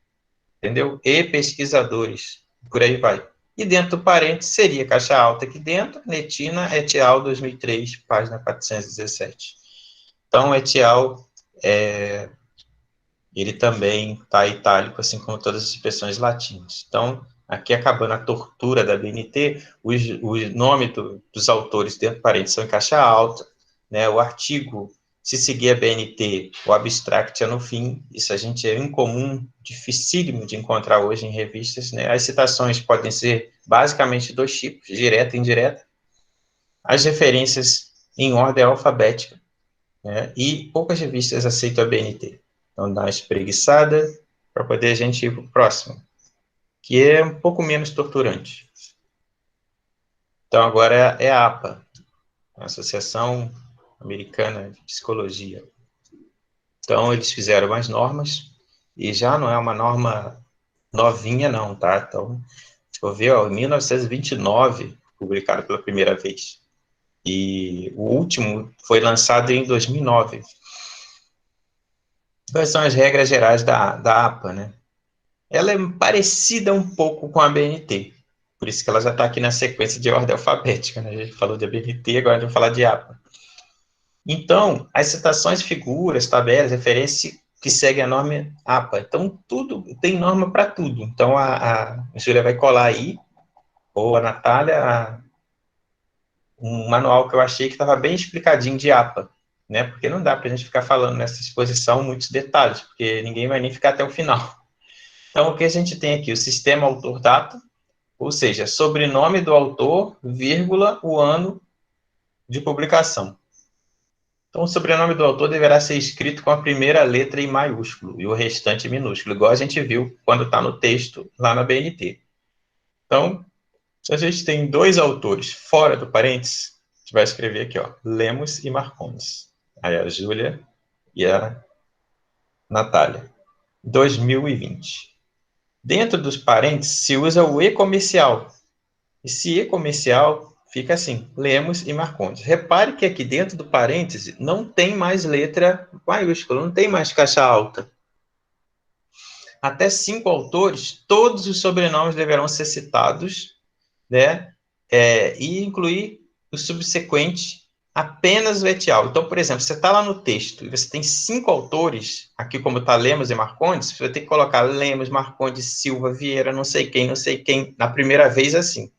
entendeu? E pesquisadores, por aí vai. E dentro do parênteses seria caixa alta aqui dentro, Netina etial 2003, página 417. Então, etial ele também está itálico, assim como todas as expressões latinas. Então, aqui acabando a tortura da BNT, o nome dos autores dentro do parênteses são em caixa alta, né? O artigo, se seguir a BNT, o abstract é no fim, isso a gente é incomum, dificílimo de encontrar hoje em revistas, né? As citações podem ser basicamente dois tipos, direta e indireta, as referências em ordem alfabética, né? E poucas revistas aceitam a BNT. Então, dá uma espreguiçada para poder a gente ir para o próximo, que é um pouco menos torturante. Então, agora é a APA, a Associação Americana de Psicologia. Então, eles fizeram umas normas, e já não é uma norma novinha, não, tá? Então, deixa eu ver, ó, em 1929, publicado pela primeira vez. E o último foi lançado em 2009. Quais são as regras gerais da APA, né? Ela é parecida um pouco com a BNT, por isso que ela já está aqui na sequência de ordem alfabética, né? A gente falou de BNT, agora vamos falar de APA. Então, as citações, figuras, tabelas, referências que seguem a norma APA. Então, tudo, tem norma para tudo. Então, a Júlia vai colar aí, ou a Natália, um manual que eu achei que estava bem explicadinho de APA, né? Porque não dá para a gente ficar falando nessa exposição muitos detalhes, porque ninguém vai nem ficar até o final. Então, o que a gente tem aqui? O sistema autor-data, ou seja, sobrenome do autor, vírgula, o ano de publicação. Então, o sobrenome do autor deverá ser escrito com a primeira letra em maiúsculo e o restante em minúsculo, igual a gente viu quando está no texto lá na BNT. Então, se a gente tem dois autores fora do parênteses, a gente vai escrever aqui, ó, Lemos e Marcondes. Aí a Júlia e a Natália. 2020. Dentro dos parênteses se usa o e comercial. Esse e comercial fica assim, Lemos e Marcondes. Repare que aqui dentro do parêntese não tem mais letra maiúscula, não tem mais caixa alta. Até 5 autores, todos os sobrenomes deverão ser citados, né? E incluir o subsequente apenas o etial. Então, por exemplo, você está lá no texto e você tem 5 autores, aqui como está Lemos e Marcondes, você vai ter que colocar Lemos, Marcondes, Silva, Vieira, não sei quem, na primeira vez assim.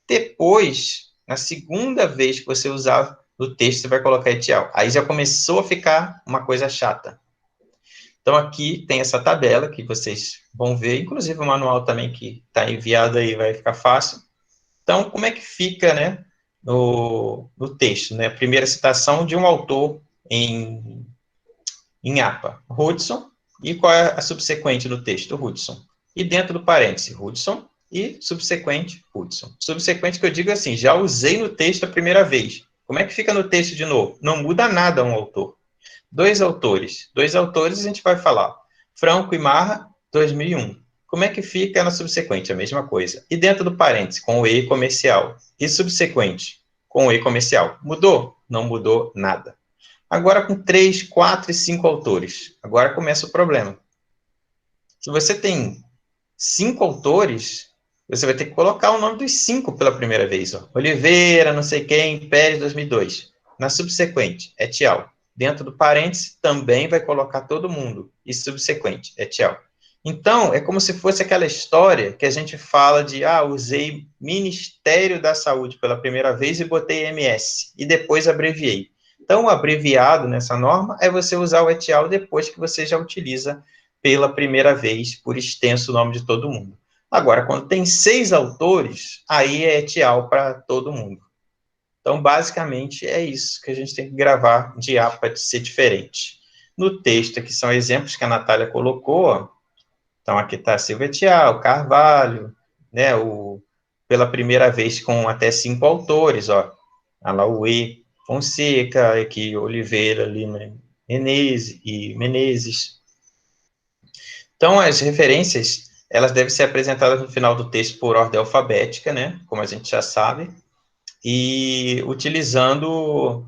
Depois, na segunda vez que você usar no texto, você vai colocar etial. Aí já começou a ficar uma coisa chata. Então, aqui tem essa tabela que vocês vão ver, inclusive o manual também que está enviado aí vai ficar fácil. Então, como é que fica, né, no texto, né? Primeira citação de um autor em APA, Hudson, e qual é a subsequente no texto? Hudson. E dentro do parêntese, Hudson, e subsequente, Hudson. Subsequente que eu digo assim, já usei no texto a primeira vez. Como é que fica no texto de novo? Não muda nada um autor. Dois autores a gente vai falar. Franco e Marra, 2001. Como é que fica na subsequente? A mesma coisa. E dentro do parêntese, com o E comercial. E subsequente, com o E comercial. Mudou? Não mudou nada. Agora com 3, 4 e 5 autores. Agora começa o problema. Se você tem 5 autores, você vai ter que colocar o nome dos 5 pela primeira vez. Ó. Oliveira, não sei quem, Pérez, 2002. Na subsequente, etial. Dentro do parêntese, também vai colocar todo mundo. E subsequente, etial. Então, é como se fosse aquela história que a gente fala de, usei Ministério da Saúde pela primeira vez e botei MS. E depois abreviei. Então, o abreviado nessa norma é você usar o et al. Depois que você já utiliza pela primeira vez, por extenso, o nome de todo mundo. Agora, quando tem 6 autores, aí é et al. Para todo mundo. Então, basicamente, é isso que a gente tem que gravar de APA de ser diferente. No texto, aqui são exemplos que a Natália colocou, ó. Então, aqui está Silva et al., Carvalho, né, pela primeira vez com até 5 autores, ó, Alaue, Fonseca, aqui Oliveira, Lima, Menezes. Então, as referências, elas devem ser apresentadas no final do texto por ordem alfabética, né, como a gente já sabe, e utilizando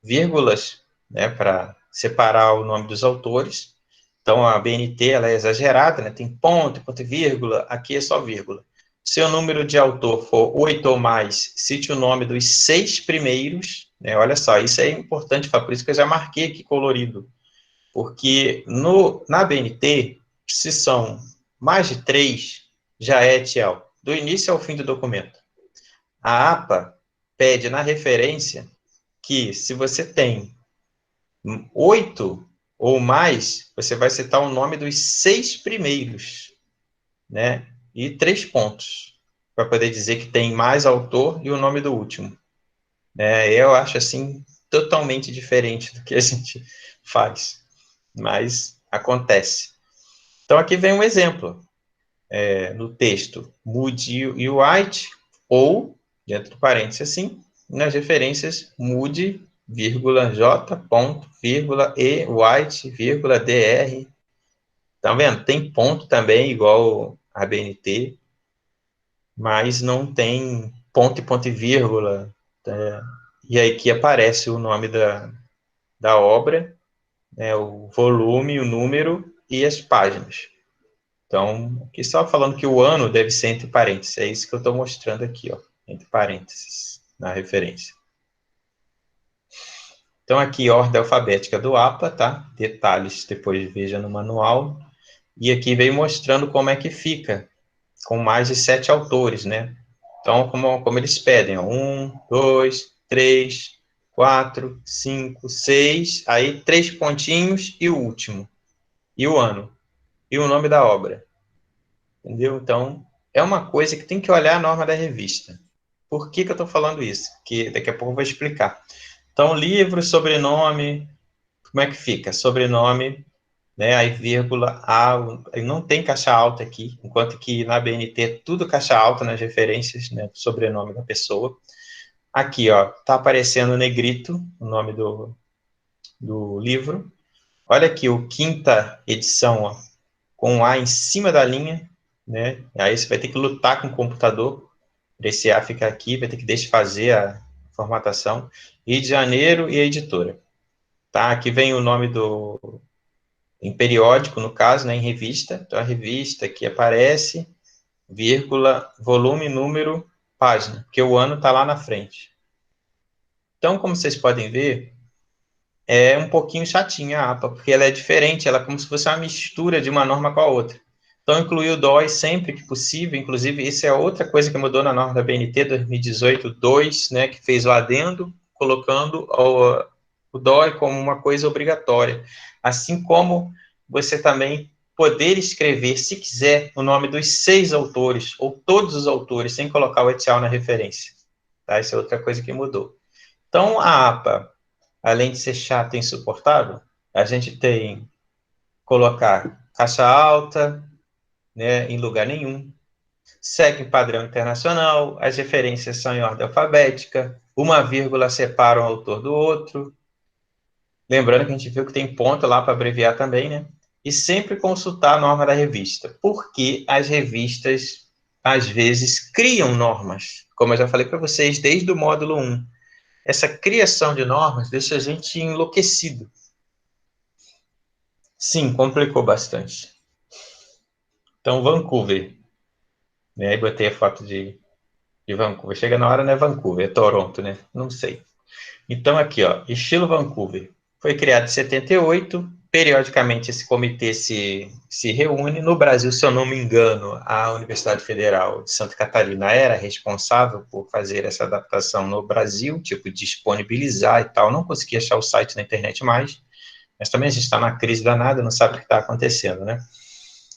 vírgulas, né, para separar o nome dos autores. Então, a BNT ela é exagerada, né, tem ponto, ponto e vírgula, aqui é só vírgula. Se o número de autor for 8 ou mais, cite o nome dos 6 primeiros, né, olha só, isso é importante, por isso que eu já marquei aqui colorido, porque na BNT, se são mais de 3, já é et al., do início ao fim do documento. A APA pede na referência que, se você tem 8 ou mais, você vai citar o nome dos 6 primeiros, né? E 3 pontos, para poder dizer que tem mais autor e o nome do último. Eu acho, assim, totalmente diferente do que a gente faz, mas acontece. Então, aqui vem um exemplo, no texto, Moody e White, ou, dentro do parênteses assim, nas referências, Moody, vírgula, J, ponto, vírgula, E, White, vírgula, DR. Tá vendo? Tem ponto também, igual a BNT, mas não tem ponto e vírgula. E aí que aparece o nome da obra, né, o volume, o número e as páginas. Então, aqui só falando que o ano deve ser entre parênteses. É isso que eu estou mostrando aqui, ó, entre parênteses, na referência. Então, aqui, ordem alfabética do APA, tá? Detalhes, depois veja no manual. E aqui veio mostrando como é que fica, com mais de 7 autores, né? Então, como eles pedem, ó, 1, 2, 3, 4, 5, 6, aí 3 pontinhos e o último, e o ano, e o nome da obra. Entendeu? Então, é uma coisa que tem que olhar a norma da revista. Por que eu estou falando isso? Que daqui a pouco eu vou explicar. Então, livro, sobrenome, como é que fica? Sobrenome, né, aí vírgula, A, aí não tem caixa alta aqui, enquanto que na BNT é tudo caixa alta nas referências, né, sobrenome da pessoa. Aqui, ó, tá aparecendo negrito, o nome do livro. Olha aqui, o quinta edição, ó, com A em cima da linha, né? Aí você vai ter que lutar com o computador para esse A ficar aqui, vai ter que desfazer a formatação. Rio de Janeiro e a editora. Tá? Aqui vem o nome em periódico, no caso, né, em revista. Então, a revista aqui aparece, vírgula, volume, número, página, porque o ano está lá na frente. Então, como vocês podem ver, é um pouquinho chatinha a APA, porque ela é diferente, ela é como se fosse uma mistura de uma norma com a outra. Então, incluir o DOI sempre que possível, inclusive, isso é outra coisa que mudou na norma da BNT 2018-2, né, que fez o adendo, colocando o DOI como uma coisa obrigatória. Assim como você também poder escrever, se quiser, o nome dos 6 autores, ou todos os autores, sem colocar o et al. Na referência. Tá? Isso é outra coisa que mudou. Então, a APA, além de ser chata e insuportável, a gente tem colocar caixa alta, né, em lugar nenhum, segue padrão internacional, as referências são em ordem alfabética, uma vírgula separa um autor do outro, lembrando que a gente viu que tem ponto lá para abreviar também, né? E sempre consultar a norma da revista, porque as revistas, às vezes, criam normas, como eu já falei para vocês desde o módulo 1. Essa criação de normas deixa a gente enlouquecido. Sim, complicou bastante. Então, Vancouver. Né? Aí botei a foto de Vancouver. Chega na hora, não é Vancouver, é Toronto, né? Não sei. Então, aqui, ó, estilo Vancouver. Foi criado em 78, periodicamente esse comitê se reúne. No Brasil, se eu não me engano, a Universidade Federal de Santa Catarina era responsável por fazer essa adaptação no Brasil, tipo, disponibilizar e tal. Não consegui achar o site na internet mais, mas também a gente está na crise danada, não sabe o que está acontecendo, né?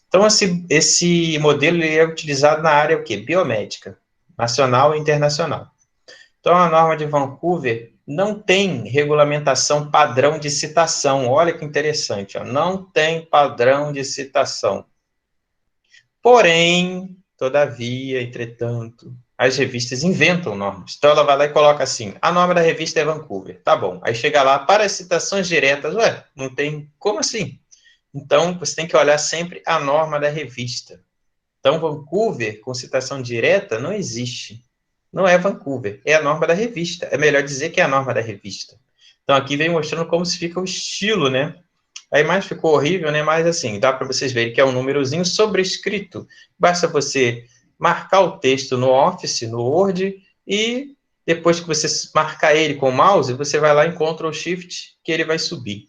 Então, esse modelo ele é utilizado na área o quê? Biomédica, nacional e internacional. Então, a norma de Vancouver não tem regulamentação padrão de citação. Olha que interessante, ó, não tem padrão de citação. Porém, todavia, entretanto, as revistas inventam normas. Então, ela vai lá e coloca assim, a norma da revista é Vancouver. Tá bom. Aí chega lá, para citações diretas, ué, não tem, como assim? Então, você tem que olhar sempre a norma da revista. Então, Vancouver, com citação direta, não existe. Não é Vancouver, é a norma da revista. É melhor dizer que é a norma da revista. Então, aqui vem mostrando como se fica o estilo, né? A imagem ficou horrível, né? Mas, assim, dá para vocês verem que é um númerozinho sobrescrito. Basta você marcar o texto no Office, no Word, e depois que você marcar ele com o mouse, você vai lá em Ctrl Shift, que ele vai subir.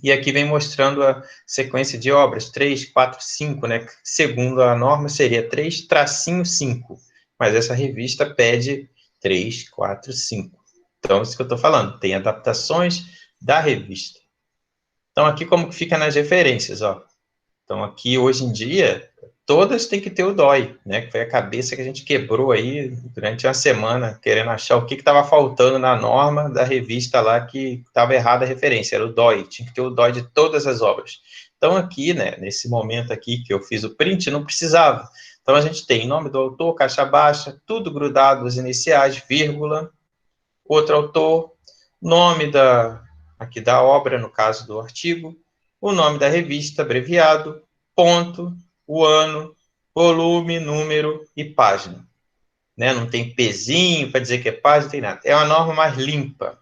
E aqui vem mostrando a sequência de obras, 3, 4, 5, né? Segundo a norma, seria 3-5. Mas essa revista pede 3, 4, 5. Então, é isso que eu estou falando. Tem adaptações da revista. Então, aqui como que fica nas referências, ó. Então, aqui, hoje em dia, todas têm que ter o DOI, né? Que foi a cabeça que a gente quebrou aí durante uma semana, querendo achar o que estava faltando na norma da revista lá que estava errada a referência, era o DOI, tinha que ter o DOI de todas as obras. Então, aqui, né, nesse momento aqui que eu fiz o print, não precisava. Então, a gente tem nome do autor, caixa baixa, tudo grudado, os iniciais, vírgula, outro autor, nome aqui da obra, no caso do artigo, o nome da revista, abreviado, ponto, o ano, volume, número e página. Né? Não tem pezinho para dizer que é página, não tem nada. É uma norma mais limpa.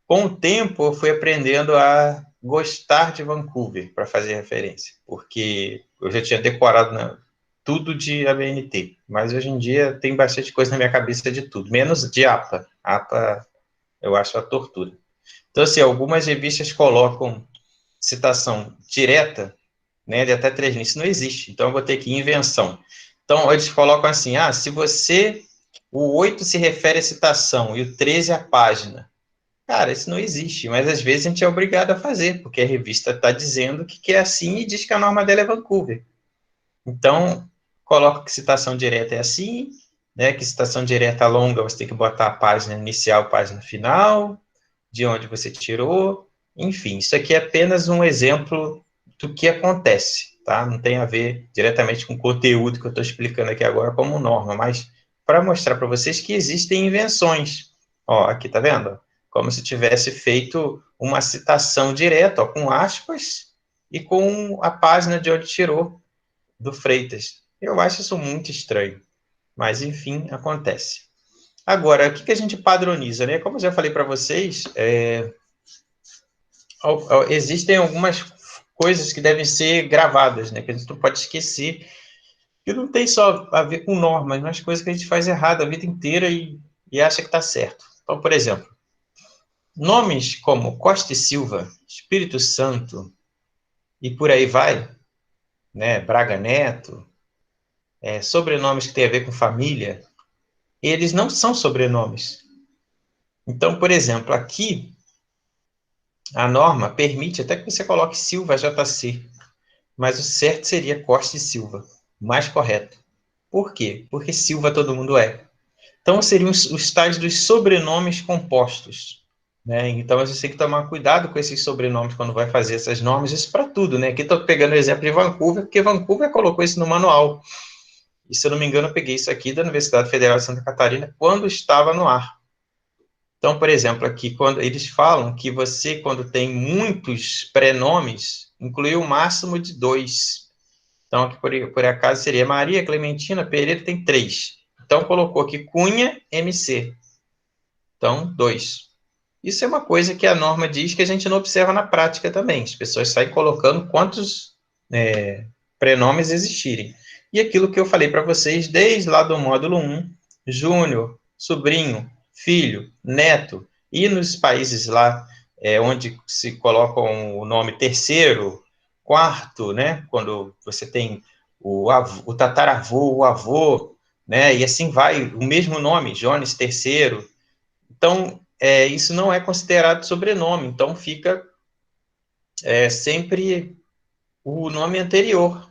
Com o tempo, eu fui aprendendo a gostar de Vancouver para fazer referência, porque eu já tinha decorado tudo de ABNT, mas hoje em dia tem bastante coisa na minha cabeça de tudo, menos de APA. APA eu acho a tortura. Então, assim, algumas revistas colocam citação direta, né, de até 3 linhas. Isso não existe. Então, eu vou ter que ir invenção. Então, eles colocam assim, se o 8 se refere à citação e o 13 à página. Cara, isso não existe, mas às vezes a gente é obrigado a fazer, porque a revista está dizendo que é assim e diz que a norma dela é Vancouver. Então, coloca que citação direta é assim, né, que citação direta longa você tem que botar a página inicial, página final, de onde você tirou, enfim, isso aqui é apenas um exemplo do que acontece, tá? Não tem a ver diretamente com o conteúdo que eu estou explicando aqui agora como norma, mas para mostrar para vocês que existem invenções. Ó, aqui tá vendo? Como se tivesse feito uma citação direta, ó, com aspas e com a página de onde tirou, do Freitas. Eu acho isso muito estranho, mas enfim, acontece. Agora, o que a gente padroniza, né? Como eu já falei para vocês, existem algumas coisas que devem ser gravadas, né? Que a gente não pode esquecer, que não tem só a ver com normas, mas coisas que a gente faz errado a vida inteira e acha que está certo. Então, por exemplo, nomes como Costa e Silva, Espírito Santo e por aí vai, né? Braga Neto, sobrenomes que têm a ver com família, eles não são sobrenomes. Então, por exemplo, aqui a norma permite até que você coloque Silva JC, mas o certo seria Costa e Silva, mais correto. Por quê? Porque Silva todo mundo é. Então, seriam os tais dos sobrenomes compostos. Né? Então, a gente tem que tomar cuidado com esses sobrenomes quando vai fazer essas normas, isso para tudo. Né? Aqui estou pegando o exemplo de Vancouver, porque Vancouver colocou isso no manual. E, se eu não me engano, eu peguei isso aqui da Universidade Federal de Santa Catarina quando estava no ar. Então, por exemplo, aqui, quando eles falam que você, quando tem muitos prenomes, inclui o máximo de 2. Então, aqui, por acaso, seria Maria Clementina Pereira, tem 3. Então, colocou aqui Cunha MC. Então, 2. Isso é uma coisa que a norma diz que a gente não observa na prática também. As pessoas saem colocando quantos prenomes existirem. E aquilo que eu falei para vocês desde lá do módulo 1, Júnior, sobrinho, filho, neto, e nos países lá onde se colocam o nome terceiro, quarto, né? Quando você tem o tataravô, o avô, né? E assim vai, o mesmo nome, Jones terceiro. Então, isso não é considerado sobrenome, então fica sempre o nome anterior.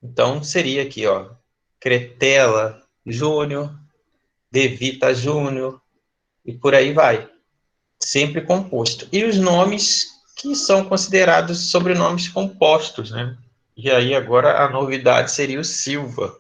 Então, seria aqui, ó, Cretela Júnior, De Vita Júnior, e por aí vai. Sempre composto. E os nomes que são considerados sobrenomes compostos, né? E aí agora a novidade seria o Silva.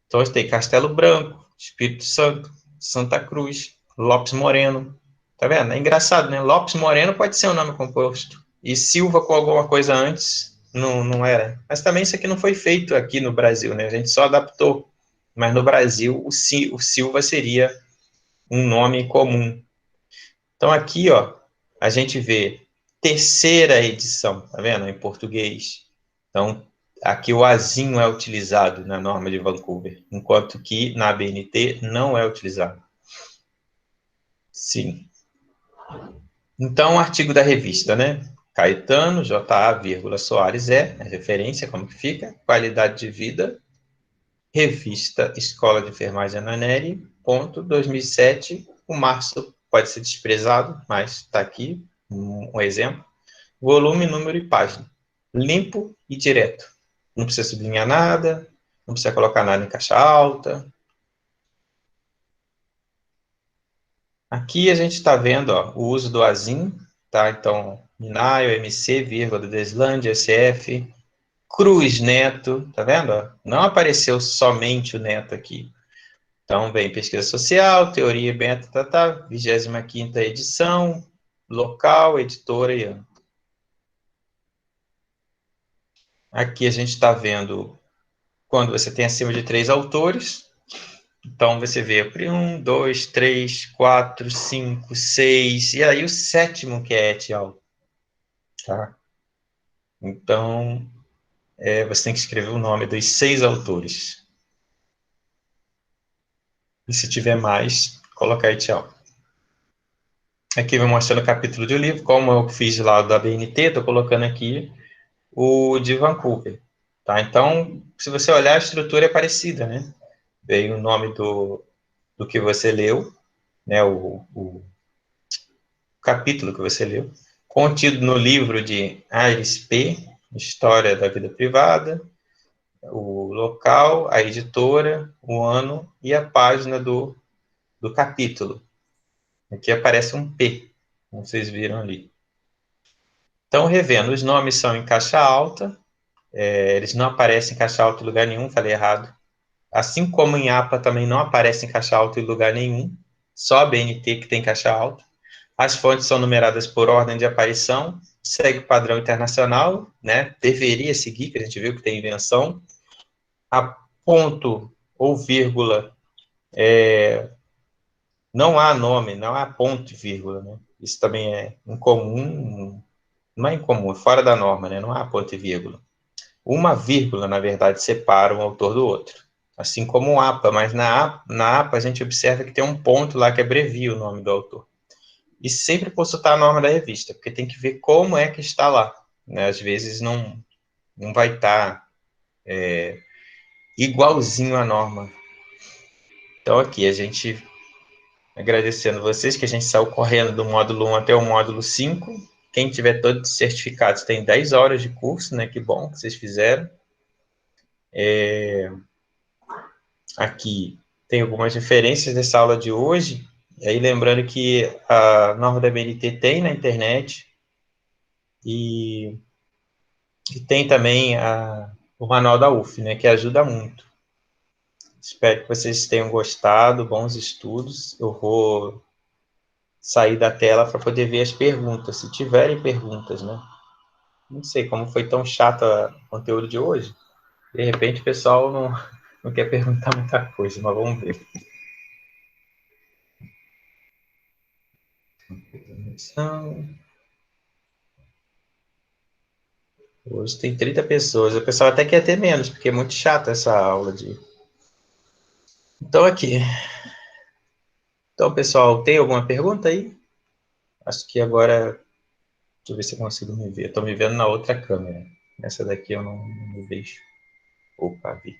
Então a gente tem Castelo Branco, Espírito Santo, Santa Cruz, Lopes Moreno. Tá vendo? É engraçado, né? Lopes Moreno pode ser um nome composto. E Silva com alguma coisa antes não era. Mas também isso aqui não foi feito aqui no Brasil, né? A gente só adaptou. Mas no Brasil o Silva seria um nome comum. Então aqui, ó, a gente vê terceira edição, tá vendo? Em português. Então, aqui o azinho é utilizado na norma de Vancouver, enquanto que na ABNT não é utilizado. Sim. Então, artigo da revista, né? Caetano, J.A., Soares a referência, como que fica? Qualidade de vida, revista Escola de Enfermagem Ananeri, ponto, 2007, o março pode ser desprezado, mas está aqui um exemplo. Volume, número e página. Limpo e direto. Não precisa sublinhar nada, não precisa colocar nada em caixa alta. Aqui a gente está vendo ó, o uso do ASIN, tá? Então, Minaio, MC, vírgula, Deslândia, SF, Cruz Neto, tá vendo? Não apareceu somente o Neto aqui. Então, vem pesquisa social, teoria beta, 25ª edição, local, editora e ano. Aqui a gente está vendo quando você tem acima de 3 autores. Então, você vê 1, 2, 3, 4, 5, 6, e aí o sétimo que é etial. Tá? Então, você tem que escrever o nome dos 6 autores. E se tiver mais, colocar etial. Aqui vai mostrando o capítulo do livro, como eu fiz lá da BNT, estou colocando aqui o de Vancouver. Tá? Então, se você olhar, a estrutura é parecida, né? Veio o nome do que você leu, né? O capítulo que você leu, contido no livro de Aires P., História da Vida Privada, o local, a editora, o ano e a página do capítulo. Aqui aparece um P, como vocês viram ali. Então, revendo, os nomes são em caixa alta, eles não aparecem em caixa alta em lugar nenhum, falei errado. Assim como em APA também não aparece em caixa alta em lugar nenhum, só a BNT que tem caixa alta. As fontes são numeradas por ordem de aparição, segue o padrão internacional, né? Deveria seguir, que a gente viu que tem invenção. A ponto ou vírgula, não há nome, não há ponto e vírgula, né? Isso também é incomum, não é incomum, é fora da norma, né? Não há ponto e vírgula. Uma vírgula, na verdade, separa um autor do outro. Assim como o APA, mas na APA a gente observa que tem um ponto lá que abrevia o nome do autor. E sempre consultar a norma da revista, porque tem que ver como é que está lá. Né? Às vezes não vai estar igualzinho à norma. Então aqui, a gente, agradecendo vocês, que a gente saiu correndo do módulo 1 até o módulo 5. Quem tiver todos os certificados tem 10 horas de curso, né? Que bom que vocês fizeram. Aqui tem algumas referências dessa aula de hoje. E aí lembrando que a norma da BNT tem na internet, e tem também o manual da UF, né, que ajuda muito. Espero que vocês tenham gostado, bons estudos. Eu vou sair da tela para poder ver as perguntas, se tiverem perguntas, né? Não sei como foi tão chato o conteúdo de hoje. De repente o pessoal não quer perguntar muita coisa, mas vamos ver. Hoje tem 30 pessoas. O pessoal até quer ter menos, porque é muito chata essa aula de... Então, aqui. Então, pessoal, tem alguma pergunta aí? Acho que agora, deixa eu ver se eu consigo me ver. Estou me vendo na outra câmera. Nessa daqui eu não me vejo. Opa, vi.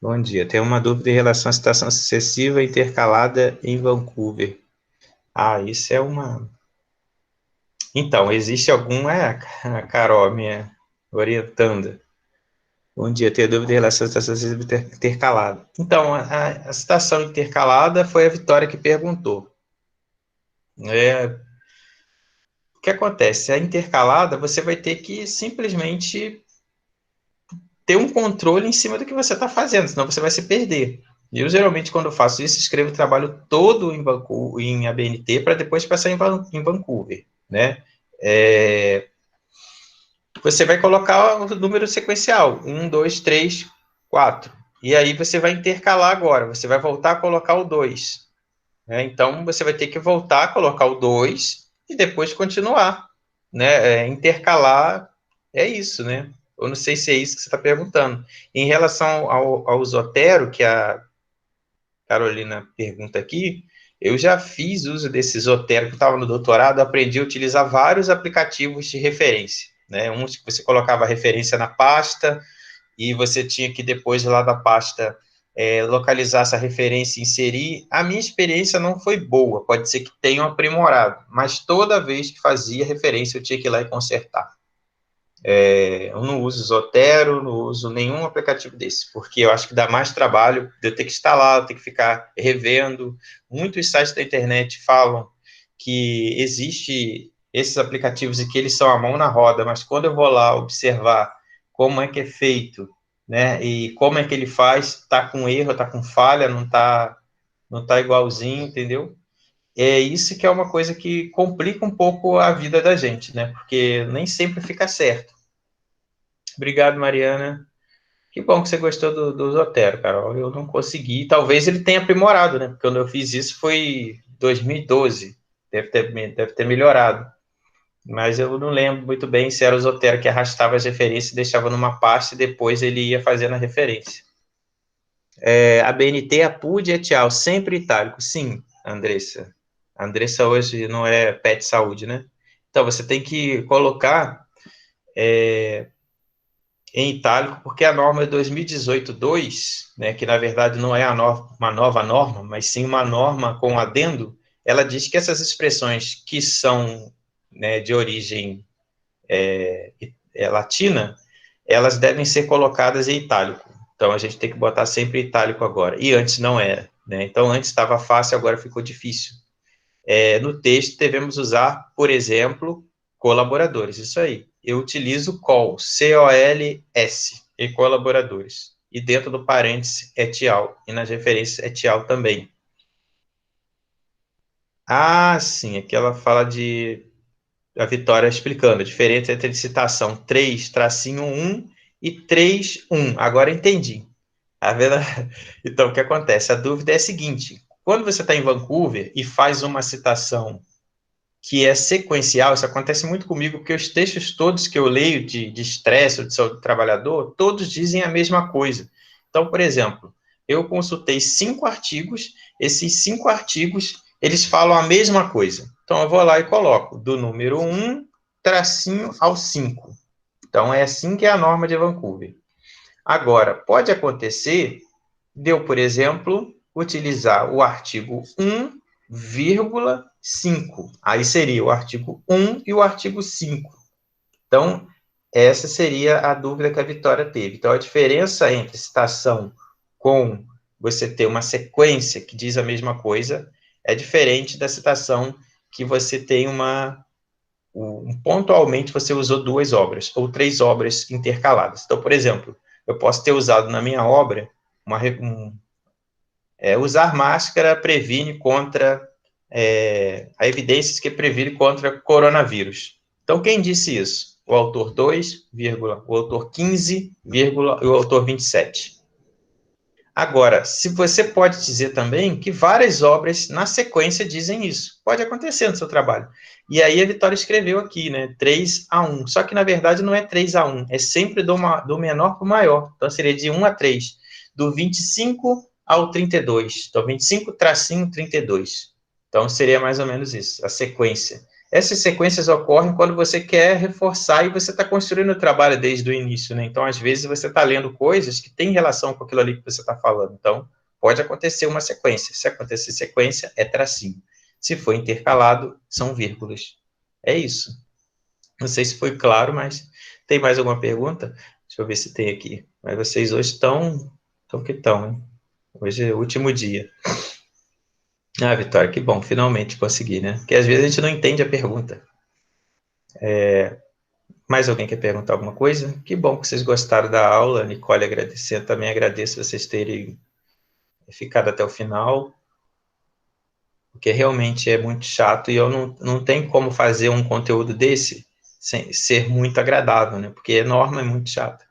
Bom dia. Tenho uma dúvida em relação à citação sucessiva intercalada em Vancouver. Ah, isso é uma. Então, existe alguma. A Carol, minha orientanda. Bom dia. Tenho dúvida em relação à citação sucessiva intercalada. Então, a citação intercalada foi a Vitória que perguntou. O que acontece? A intercalada, você vai ter que simplesmente ter um controle em cima do que você está fazendo, senão você vai se perder. Eu, geralmente, quando eu faço isso, escrevo o trabalho todo em, em ABNT para depois passar em Vancouver, né? Você vai colocar o número sequencial, 1, 2, 3, 4. E aí você vai intercalar agora, você vai voltar a colocar o 2. Né? Então, você vai ter que voltar a colocar o 2 e depois continuar. Né? Intercalar é isso, né? Eu não sei se é isso que você está perguntando. Em relação ao Zotero, que a Carolina pergunta aqui, eu já fiz uso desse Zotero que estava no doutorado, aprendi a utilizar vários aplicativos de referência. Né? Uns que você colocava a referência na pasta, e você tinha que depois lá da pasta localizar essa referência e inserir. A minha experiência não foi boa, pode ser que tenham aprimorado, mas toda vez que fazia referência eu tinha que ir lá e consertar. Eu não uso Zotero, não uso nenhum aplicativo desse, porque eu acho que dá mais trabalho de eu ter que instalar, ter que ficar revendo. Muitos sites da internet falam que existe esses aplicativos e que eles são a mão na roda, mas quando eu vou lá observar como é que é feito, né, e como é que ele faz, está com erro, está com falha, não tá igualzinho, entendeu? É isso que é uma coisa que complica um pouco a vida da gente, né, porque nem sempre fica certo. Obrigado, Mariana. Que bom que você gostou do Zotero, Carol. Eu não consegui. Talvez ele tenha aprimorado, né? Porque quando eu fiz isso foi 2012. Deve ter melhorado. Mas eu não lembro muito bem se era o Zotero que arrastava as referências e deixava numa pasta e depois ele ia fazendo a referência. A BNT, a PUD e a sempre itálico. Sim, Andressa. A Andressa hoje não é pet saúde, né? Então você tem que colocar em itálico, porque a norma é 2018-2, né, que na verdade não é uma nova norma, mas sim uma norma com adendo, ela diz que essas expressões que são, né, de origem latina, elas devem ser colocadas em itálico. Então a gente tem que botar sempre itálico agora. E antes não era. Né? Então antes estava fácil, agora ficou difícil. No texto devemos usar, por exemplo, colaboradores. Isso aí. Eu utilizo col, C-O-L-S, e colaboradores. E dentro do parênteses, etial. E nas referências, etial também. Ah, sim, aqui ela fala de a Vitória explicando a diferença entre citação 3-1 e 3-1. Agora entendi. A verdade... Então, o que acontece? A dúvida é a seguinte: quando você está em Vancouver e faz uma citação que é sequencial, isso acontece muito comigo, porque os textos todos que eu leio de estresse ou de saúde do trabalhador, todos dizem a mesma coisa. Então, por exemplo, eu consultei 5 artigos, esses 5 artigos, eles falam a mesma coisa. Então, eu vou lá e coloco do número 1, tracinho ao 5. Então, é assim que é a norma de Vancouver. Agora, pode acontecer de eu, por exemplo, utilizar o artigo 1,5. Aí seria o artigo 1 e o artigo 5. Então, essa seria a dúvida que a Vitória teve. Então, a diferença entre citação com você ter uma sequência que diz a mesma coisa é diferente da citação que você tem pontualmente você usou 2 obras ou 3 obras intercaladas. Então, por exemplo, eu posso ter usado na minha obra usar máscara previne contra a evidências que previne contra coronavírus. Então, quem disse isso? O autor 2, o autor 15, e o autor 27. Agora, se você pode dizer também que várias obras na sequência dizem isso. Pode acontecer no seu trabalho. E aí a Vitória escreveu aqui, né? 3-1. Só que na verdade não é 3-1, é sempre do menor para o maior. Então seria de 1-3. Do 25 ao 32. Então 25-32. Então seria mais ou menos isso, a sequência. Essas sequências ocorrem quando você quer reforçar e você está construindo o trabalho desde o início, né? Então, às vezes, você está lendo coisas que têm relação com aquilo ali que você está falando. Então, pode acontecer uma sequência. Se acontecer sequência, é tracinho. Se for intercalado, são vírgulas. É isso. Não sei se foi claro, mas tem mais alguma pergunta? Deixa eu ver se tem aqui. Mas vocês hoje estão que estão, hein? Hoje é o último dia. Ah, Vitória, que bom, finalmente consegui, né? Porque às vezes a gente não entende a pergunta. Mais alguém quer perguntar alguma coisa? Que bom que vocês gostaram da aula, Nicole agradecendo, também agradeço vocês terem ficado até o final, porque realmente é muito chato e eu não tenho como fazer um conteúdo desse sem ser muito agradável, né? Porque a norma é muito chata.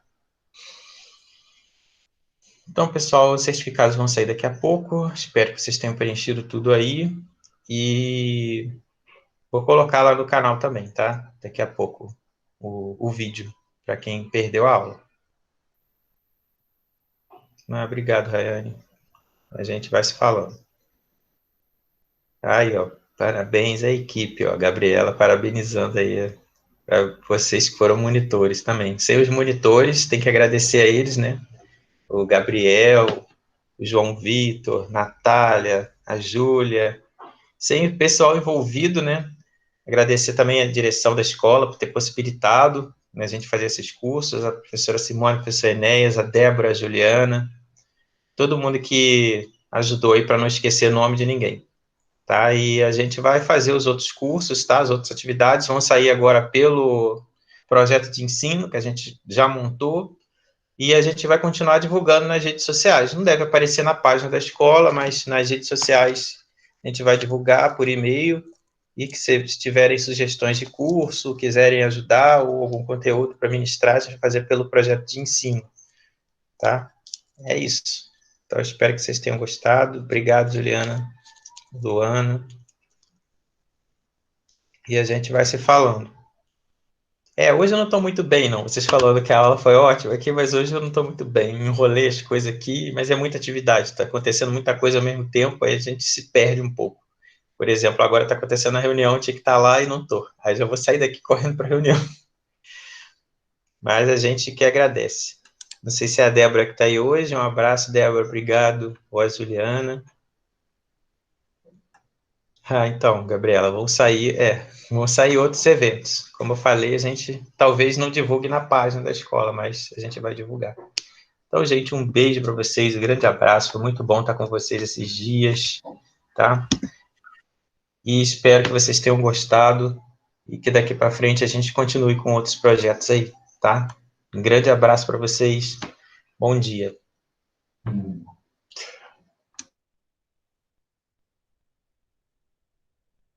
Então, pessoal, os certificados vão sair daqui a pouco, espero que vocês tenham preenchido tudo aí e vou colocar lá no canal também, tá? Daqui a pouco o vídeo, para quem perdeu a aula. Obrigado, Rayane. A gente vai se falando. Aí, ó, parabéns à equipe, ó, Gabriela, parabenizando aí para vocês que foram monitores também. Sem os monitores, tem que agradecer a eles, né? O Gabriel, o João Vitor, Natália, a Júlia, sem o pessoal envolvido, né? Agradecer também a direção da escola por ter possibilitado, né, a gente fazer esses cursos, a professora Simone, a professora Enéas, a Débora, a Juliana, todo mundo que ajudou aí para não esquecer o nome de ninguém. Tá? E a gente vai fazer os outros cursos, tá? As outras atividades vão sair agora pelo projeto de ensino que a gente já montou e a gente vai continuar divulgando nas redes sociais. Não deve aparecer na página da escola, mas nas redes sociais a gente vai divulgar por e-mail e que se tiverem sugestões de curso, quiserem ajudar ou algum conteúdo para ministrar, a gente vai fazer pelo projeto de ensino, tá? É isso. Então, espero que vocês tenham gostado. Obrigado, Juliana, Luana. E a gente vai se falando. Hoje eu não estou muito bem, não. Vocês falando que a aula foi ótima aqui, mas hoje eu não estou muito bem. Enrolei as coisas aqui, mas é muita atividade. Está acontecendo muita coisa ao mesmo tempo, aí a gente se perde um pouco. Por exemplo, agora está acontecendo a reunião, tinha que estar lá e não estou. Aí já vou sair daqui correndo para a reunião. Mas a gente que agradece. Não sei se é a Débora que está aí hoje. Um abraço, Débora. Obrigado. Boa, Juliana. Então, Gabriela, vão sair outros eventos. Como eu falei, a gente talvez não divulgue na página da escola, mas a gente vai divulgar. Então, gente, um beijo para vocês, um grande abraço. Foi muito bom estar com vocês esses dias, tá? E espero que vocês tenham gostado e que daqui para frente a gente continue com outros projetos aí, tá? Um grande abraço para vocês. Bom dia.